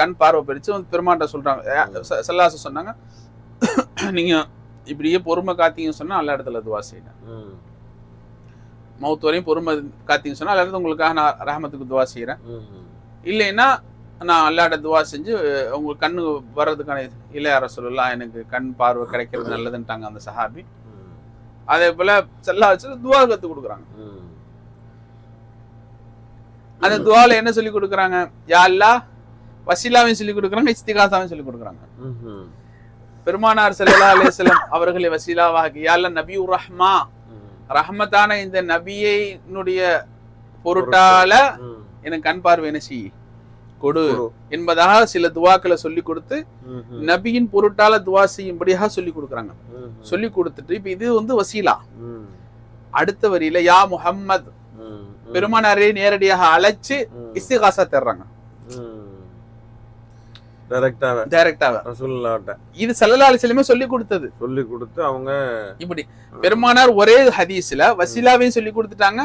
கண் பார்வை போயிடுச்சு. பெருமாட்ட சொல்றாங்க, ஸல்லல்லாஹு சொன்னாங்க, நீங்க இப்படியே பொறுமை காத்தீங்கன்னு சொன்னா அல்லா இடத்துல துவா செய்யணும், மௌத் வரையும் பொறுமை காத்தீங்கன்னு சொன்னா அல்லா உங்களுக்காக நான் ரஹமத்துக்கு துவா செய்யறேன், இல்லைன்னா நான் அல்லாட துவா செஞ்சு உங்களுக்கு கண்ணு வர்றதுக்கான இல்லை யார சொல்லலாம், எனக்கு கண் பார்வை கிடைக்கிறது நல்லதுன்ட்டாங்க அந்த சஹாபி. அதே போல ஸல்லல்லாஹு துவா கத்து கொடுக்குறாங்க. அந்த துவால என்ன சொல்லி கொடுக்குறாங்க? யா அல்லாஹ் வசீலாவையும் சொல்லி கொடுக்குறாங்க, இஸ்திகாசாவையும் சொல்லி கொடுக்குறாங்க. பெருமானார் ஸல்லல்லாஹு அலைஹி வஸல்லம் அவர்களை வசீலாவாகி, யா அல்லாஹ் நபியுர் ரஹ்மா, ரஹ்மத்தான இந்த நபியினுடைய பொருட்டால எனக்கு கண் பார்வை என்ன செய்ய கொடு என்பதாக சில துவாக்களை சொல்லி கொடுத்து நபியின் பொருட்டால துவா செய்யும்படியாக சொல்லி கொடுக்குறாங்க. சொல்லி கொடுத்துட்டு இப்ப இது வந்து வசீலா. அடுத்த வரியில யா முஹம்மத், பெருமானாரை நேரடியாக அழைச்சு இஸ்திகாசா தர்றாங்க. இது ஸல்லல்லாஹு அலைஹி வஸல்லம் சொல்லி கொடுத்து அவங்க இப்படி பெருமானார் ஒரே ஹதீஸ்ல வசீலாவையும் சொல்லி கொடுத்துட்டாங்க,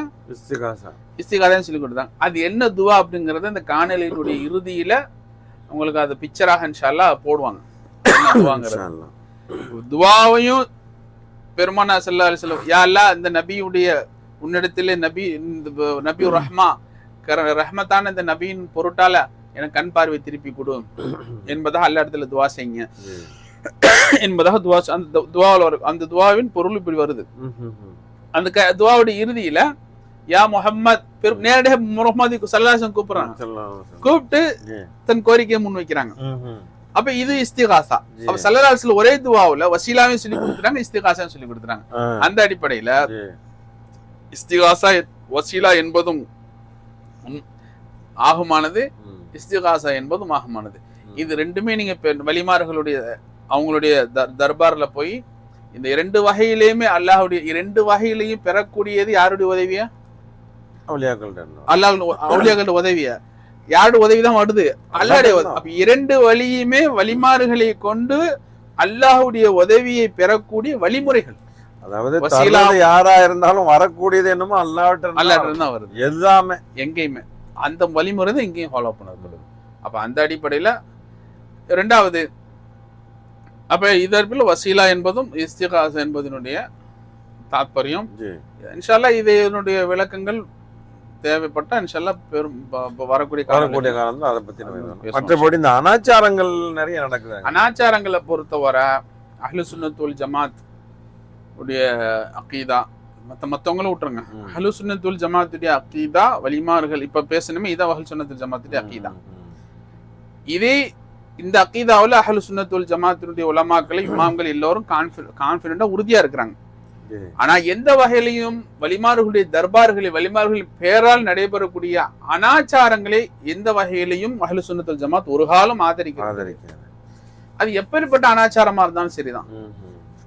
இஸ்திகாசாவையும் சொல்லி கொடுத்தாங்க. அது என்ன துவா அப்படிங்கறத இந்த காணொளியினுடைய இறுதியில உங்களுக்கு அது பிக்சராக இன்ஷா அல்லாஹ் போடுவாங்க. இன்ஷா அல்லாஹ். துவாவையும் பெருமானா ஸல்லல்லாஹு அலைஹி வஸல்லம், யா அல்லாஹ் இந்த நபியுடைய உன்னிடத்திலே நபி ரஹ்மா ரஹ்மத்தான இந்த நபியின் பொருட்டால எனக்கு கண் பார்வை திருப்பி கொடு என்பதாக அல்ல இடத்துல துவா செய்யுங்க என்பதாக துவா. அந்த துவாவில் அந்த துவாவின் பொருள் இப்படி வருது. அந்த துவாவுடைய இறுதியில யா முஹம்மத், நேரடியாக முஹம்மது ஸல்லல்லாஹு அலைஹி வஸல்லம் கூப்பிடுறாங்க. கூப்பிட்டு தன் கோரிக்கையை முன் வைக்கிறாங்க. அப்ப இது இஸ்திகாசா. அப்ப ஸல்லல்லாஹு அலைஹி வஸல்லம் ஒரே துவாவுல வசீலாவையும் சொல்லி கொடுத்துறாங்க, இஸ்திகாசாவையும் சொல்லி கொடுத்துறாங்க. அந்த அடிப்படையில இஸ்திகாசா வசீலா என்பதும் ஆகுமானது, இஸ்திகாசா என்பதும் ஆகுமானது. இது ரெண்டுமே நீங்க வலிமார்களுடைய அவங்களுடைய தர்பார்ல போய் இந்த இரண்டு வகையிலையுமே அல்லாஹ்வுடைய இரண்டு வகையிலையும் பெறக்கூடியது யாருடைய உதவியா? அவுலியாக்களோட உதவியா? யாருடைய உதவிதான் வருது? அல்லாஹ்வுடைய. அப்ப இரண்டு வழியுமே வலிமார்களை கொண்டு அல்லாஹ்வுடைய உதவியை பெறக்கூடிய வழிமுறைகள். அதாவது யாரா இருந்தாலும் வரக்கூடியது என்னமோ அல்லாஹ்விட்ட தான் வருது. எல்லாமே எங்கேயுமே அந்த வழிமுறை தான் எங்கேயும் ஃபாலோ பண்ணப்படுது. அப்ப அந்த அடிப்படையில இரண்டாவது, அப்ப இதற்குள்ள வசீலா என்பதும் இஸ்திகாசா என்பதனுடைய தாத்பரியம். இன்ஷா அல்லாஹ் இதனுடைய விளக்கங்கள் தேவைப்பட்டா இன்ஷா அல்லாஹ் வரக்கூடிய காலம் அதை பத்தி. மற்றபடி இந்த அனாச்சாரங்கள் நிறைய நடக்குது. அனாச்சாரங்களை பொறுத்தவரை அஹ்லு சுன்னத் வல் ஜமாத் உடைய அகீதா, மற்றவங்களும் விட்டுருங்க. அஹ்லு சுன்னத் வல் ஜமாத்துடைய அகீதா வலிமார்கள் இப்ப பேசணுமே இதான் அஹ்லு சுன்னத் வல் ஜமாத்துடைய அகீதா. இதே இந்த அகீதாவில் அஹ்லு சுன்னத் வல் ஜமாத்துடைய உலமாக்கள் இமாம்கள் எல்லோரும் கான்ஃபிடென்ட்டா உறுதியா இருக்கிறாங்க. ஆனா எந்த வகையிலையும் வலிமார்களுடைய தர்பார்களை வலிமார்களின் பெயரால் நடைபெறக்கூடிய அனாச்சாரங்களை எந்த வகையிலையும் அஹ்லு சுன்னத் வல் ஜமாத் ஒரு காலம் ஆதரிக்கிறது. அது எப்படிப்பட்ட அனாச்சாரமா இருந்தாலும் சரிதான்,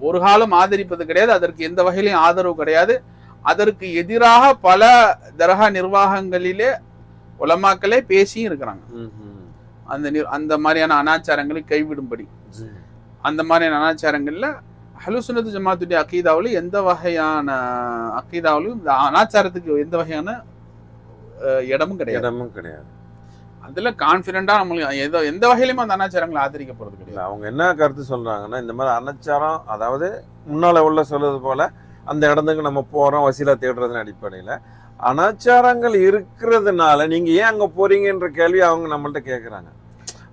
ஒரு காலம் ஆதரிப்பது கிடையாது. அதற்கு எந்த வகையிலையும் ஆதரவு கிடையாது. அதற்கு எதிராக பல தர்கா நிர்வாகங்களிலே உலமாக்களே பேசியும் இருக்கிறாங்க. அந்த மாதிரியான அனாச்சாரங்களை கைவிடும்படி, அந்த மாதிரியான அனாச்சாரங்கள்ல அஹ்லு சுன்னத் ஜமாத்துடைய அகீதாவில் எந்த வகையான அகீதாவிலும் இந்த அனாச்சாரத்துக்கு எந்த வகையான இடமும் கிடையாது. அதுல கான்பிடண்டா நம்மளுக்கு எந்த வகையிலுமே அந்த அனாச்சாரங்களை ஆதரிக்க போறது கிடையாது. அவங்க என்ன கருத்து சொல்றாங்கன்னா, இந்த மாதிரி அனாச்சாரம், அதாவது முன்னால உள்ள சொல்றது போல அந்த இடத்துக்கு நம்ம போறோம் வசீலா தேடுறதுன்னு அடிப்படையில அனாச்சாரங்கள் இருக்கிறதுனால நீங்க ஏன் அங்க போறீங்கன்ற கேள்வி அவங்க நம்மள்ட்ட கேக்குறாங்க.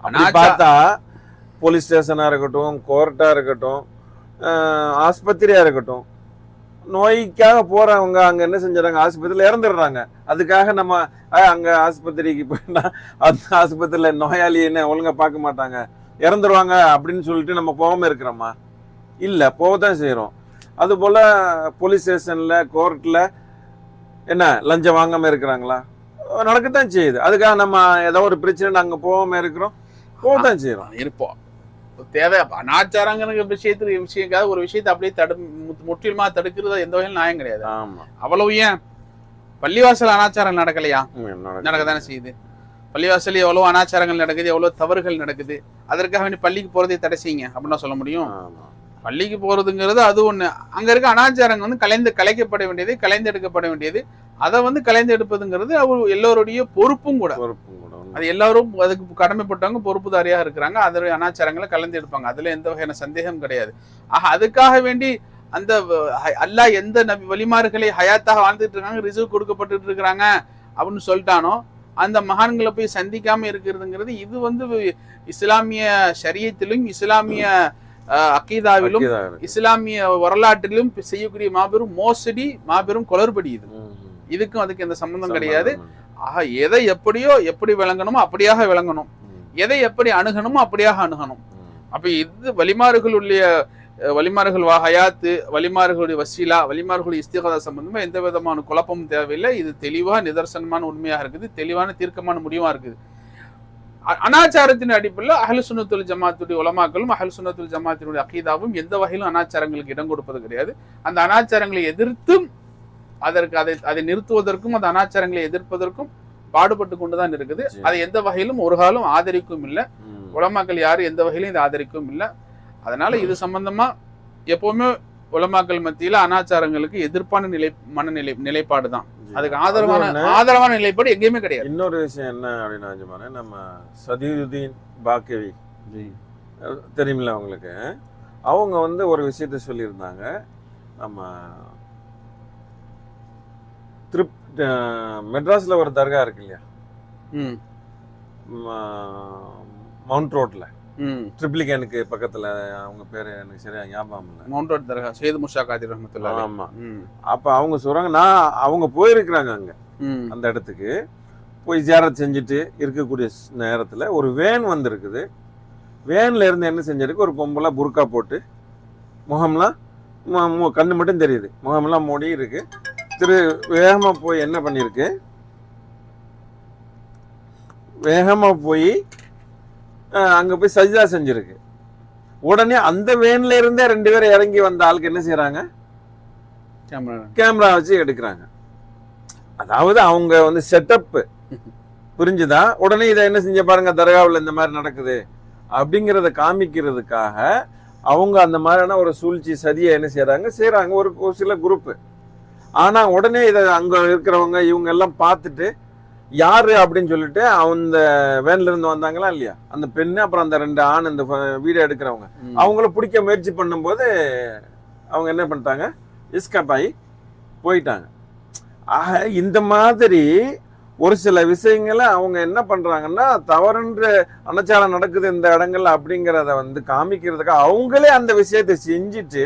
அப்படி பார்த்தா போலீஸ் ஸ்டேஷனா இருக்கட்டும், கோர்ட்டா இருக்கட்டும், ஆஸ்பத்திரியா இருக்கட்டும், நோய்க்காக போறவங்க அங்க என்ன செஞ்சாங்க, ஆஸ்பத்திரியில இறந்துடுறாங்க. அதுக்காக நம்ம அங்க ஆஸ்பத்திரிக்கு போயிட்டா அந்த ஆஸ்பத்திரியில நோயாளி என்ன ஒழுங்கா பார்க்க மாட்டாங்க, இறந்துருவாங்க அப்படின்னு சொல்லிட்டு நம்ம போகாம இருக்கிறோமா? இல்ல, போகத்தான் செய்யறோம். அது போல போலீஸ் ஸ்டேஷன்ல கோர்ட்ல என்ன லஞ்சம் வாங்காம இருக்கிறாங்களா? நடக்கத்தான் செய்யுது. அதுக்காக நம்ம ஏதோ ஒரு பிரச்சனை அங்க போகாம இருக்கிறோம், போகத்தான் செய்யறோம், இருப்போம். தேவை அனாச்சாரங்கிற விஷயத்துக்காக ஒரு விஷயத்தை அப்படியே முற்றிலுமா தடுக்கிறது எந்த வகையில் நியாயம் கிடையாது. ஆமா, அவ்வளவு ஏன் பள்ளிவாசல் அனாச்சாரம் நடக்கலையா? நடக்கத்தானே செய்யுது. பள்ளிவாசல் எவ்வளவு அனாச்சாரங்கள் நடக்குது, எவ்வளவு தவறுகள் நடக்குது. அதற்காக வேண்டி பள்ளிக்கு போறதை தடை செய்யுங்க அப்படின்னு சொல்ல முடியும்? பள்ளிக்கு போறதுங்கிறது அது ஒண்ணு. அங்க இருக்க அனாச்சாரங்கள் கலைக்கப்பட வேண்டியது, கலைந்து எடுக்கப்பட வேண்டியது. அதை கலைந்து எடுப்பதுங்கிறது அவர் எல்லோருடைய பொறுப்பும் கூட. அது எல்லாரும் அதுக்கு கடமைப்பட்டவங்க, பொறுப்புதாரியாக இருக்கிறாங்க. அதனுடைய அனாச்சாரங்களை கலந்து எடுப்பாங்க. அதுல எந்த வகையான சந்தேகம் கிடையாது. ஆக அதுக்காக வேண்டி அந்த அல்லாஹ் எந்த வலிமார்களை ஹயாத்தாக வாழ்ந்துட்டு இருக்காங்க, ரிசர்வ் கொடுக்கப்பட்டு இருக்கிறாங்க அப்படின்னு சொல்லிட்டானோ அந்த மகான்களை போய் சந்திக்காம இருக்கிறதுங்கிறது இது இஸ்லாமிய ஷரியத்திலும் இஸ்லாமிய அகீதாவிலும் இஸ்லாமிய வரலாற்றிலும் செய்யக்கூடிய மாபெரும் மோசடி, மாபெரும் குளறுபடி. இதுக்கும் அதுக்கு எந்த சம்பந்தம் கிடையாது. ஆக எதை எப்படி விளங்கணுமோ அப்படியாக விளங்கணும், எதை எப்படி அணுகணுமோ அப்படியாக அணுகணும். அப்ப இது வலிமார்கள் ஹயாத்து, வலிமார்களுடைய வசீலா, வலிமார்களுடைய இஸ்திகாதா சம்பந்தமா எந்த விதமான குழப்பமும் தேவையில்லை. இது தெளிவா நிதர்சனமான உண்மையாக இருக்குது, தெளிவான தீர்க்கமான முடிவா இருக்குது. அனாச்சாரத்தின் அடிப்படையில் அஹ்லு சுன்னத் வல் ஜமாத்துடைய உலமாக்களும் அஹ்லு சுன்னத் வல் ஜமாத்தினுடைய அகீதாவும் எந்த வகையிலும் அனாச்சாரங்களுக்கு இடம் கொடுப்பது கிடையாது. அந்த அனாச்சாரங்களை எதிர்த்தும் அதை நிறுத்துவதற்கும் அந்த அனாச்சாரங்களை எதிர்ப்பதற்கும் பாடுபட்டு கொண்டுதான் இருக்குது. அதை எந்த வகையிலும் ஒரு காலம் ஆதரிக்கும் இல்லை. உலமாக்கள் யாரும் எந்த வகையிலும் இதை ஆதரிக்கும் இல்லை. அதனால இது சம்பந்தமா எப்பவுமே உலமாக்கள் மத்தியில அனாச்சாரங்களுக்கு எதிர்ப்பான நிலைப்பாடுதான். அதுக்கு அது ஒண்ணு. ஆதரவான நிலைப்பாடு எங்கேயுமே கிடையாது. இன்னொரு விஷயம் என்ன அப்படின்னா எஜமானே, நம்ம சதீருதீன் பாக்கவி தெரியுமில்ல அவங்களுக்கு, அவங்க வந்து ஒரு விஷயத்த சொல்லியிருந்தாங்க. நம்ம மெட்ராஸ்ல ஒரு தர்கா இருக்கு இல்லையா, மவுண்ட் ரோட்ல, ட்ரிப்ளிகேனுக்கு பக்கத்துல, அவங்க பேரு எனக்கு சரியா ஞாபகம் இல்லை. மவுண்ட் ரோட் தர்கா சையது முஷா காதிர் ரஹ்மத்துல்லாஹி. ஆமா. அப்ப அவங்க சொல்றாங்க, நான் அவங்க போயிருக்கிறாங்க அங்க அந்த இடத்துக்கு போய் ஜியாரத் செஞ்சுட்டு இருக்கக்கூடிய நேரத்துல ஒரு வேன் வந்திருக்குது. வேன்ல இருந்து என்ன செஞ்சிருக்கு, ஒரு பொம்பளை புர்கா போட்டு, முகம்லாம் கண்ணு மட்டும் தெரியுது, முகமெல்லாம் மூடி இருக்கு. வேகமா போய் என்ன பண்ணிருக்கு, வேகமா போய் அங்க போய் சஜ்தா செஞ்சிருக்கு. உடனே அந்த வேன்ல இருந்தே 2 பேரும் இறங்கி வந்த ஆளுக்கு என்ன செய்யறாங்க, கேமரா வச்சு எடுக்கிறாங்க. அதாவது அவங்க வந்து செட்டப் புரிஞ்சுதா. உடனே இதை என்ன செஞ்ச பாருங்க, தர்காவில் இந்த மாதிரி நடக்குது அப்படிங்கிறத காமிக்கிறதுக்காக அவங்க அந்த மாதிரியான ஒரு சூழ்ச்சி சதியை என்ன செய்யறாங்க ஒரு சில குரூப். ஆனா உடனே இதை அங்க இருக்கிறவங்க இவங்க எல்லாம் பார்த்துட்டு யாரு அப்படின்னு சொல்லிட்டு அந்த வேன்ல இருந்து வந்தாங்களா இல்லையா, அந்த பெண்ணு அப்புறம் அந்த 2 ஆண் இந்த வீடியோ எடுக்கிறவங்க, அவங்கள பிடிக்க முயற்சி பண்ணும்போது அவங்க என்ன பண்ணிட்டாங்க, எஸ்கேப் ஆகி போயிட்டாங்க. ஆக இந்த மாதிரி ஒரு சில விஷயங்களை அவங்க என்ன பண்றாங்கன்னா, தவறுன்ற அனச்சாரம் நடக்குது இந்த இடங்கள்ல அப்படிங்கிறத வந்து காமிக்கிறதுக்கு அவங்களே அந்த விஷயத்தை செஞ்சுட்டு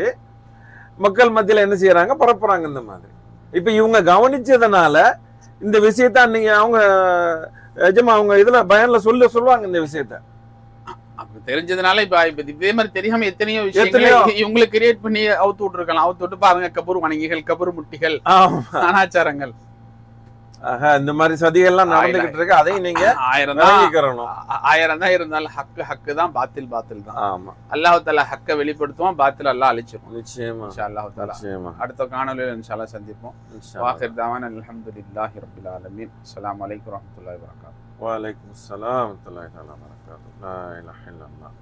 மக்கள் மத்தியில என்ன செய்யறாங்க, பரப்புறாங்க இந்த மாதிரி. இப்ப இவங்க கவனிச்சதுனால இந்த விஷயத்த அன்னைக்கு அவங்க அவங்க இதுல பயன்ல சொல்லுவாங்க இந்த விஷயத்த. அப்ப தெரிஞ்சதுனால இப்ப இதே மாதிரி தெரியாம எத்தனையோ விஷயங்களை இவங்களுக்கு கிரியேட் பண்ணி அவுத்து விட்டுருக்கலாம். அவுத்து விட்டு பாருங்க, கபூர் வணங்கிகள், கபூர் முட்டிகள், அனாச்சாரங்கள், இந்த மாதிரி சதிகள்லாம் நடந்துகிட்டு இருக்கு. அதையும் நீங்க 1000 தான் இருந்தாலும் ஹக்கு தான், பாத்தில் தான். ஆமா, அல்லாஹ் தஆலா ஹக்க வெளிப்படுத்துவான், பாத்தில் அல்லாஹ் அழிச்சிருவான். நிச்சயமா இன்ஷா அல்லாஹ் தஆலா. அடுத்த காணொளியில் இன்ஷா அல்லாஹ் சந்திப்போம். வாஹிர் தவானா அல்ஹம்துலில்லாஹி ரப்பில் ஆலமீன். அஸ்ஸலாமு அலைக்கும் வரஹ்மத்துல்லாஹி வபரகாத்துஹு. வ அலைக்கும் அஸ்ஸலாம் வரஹ்மத்துல்லாஹி வபரகாத்துஹு. லா இலாஹா இல்லல்லாஹ்.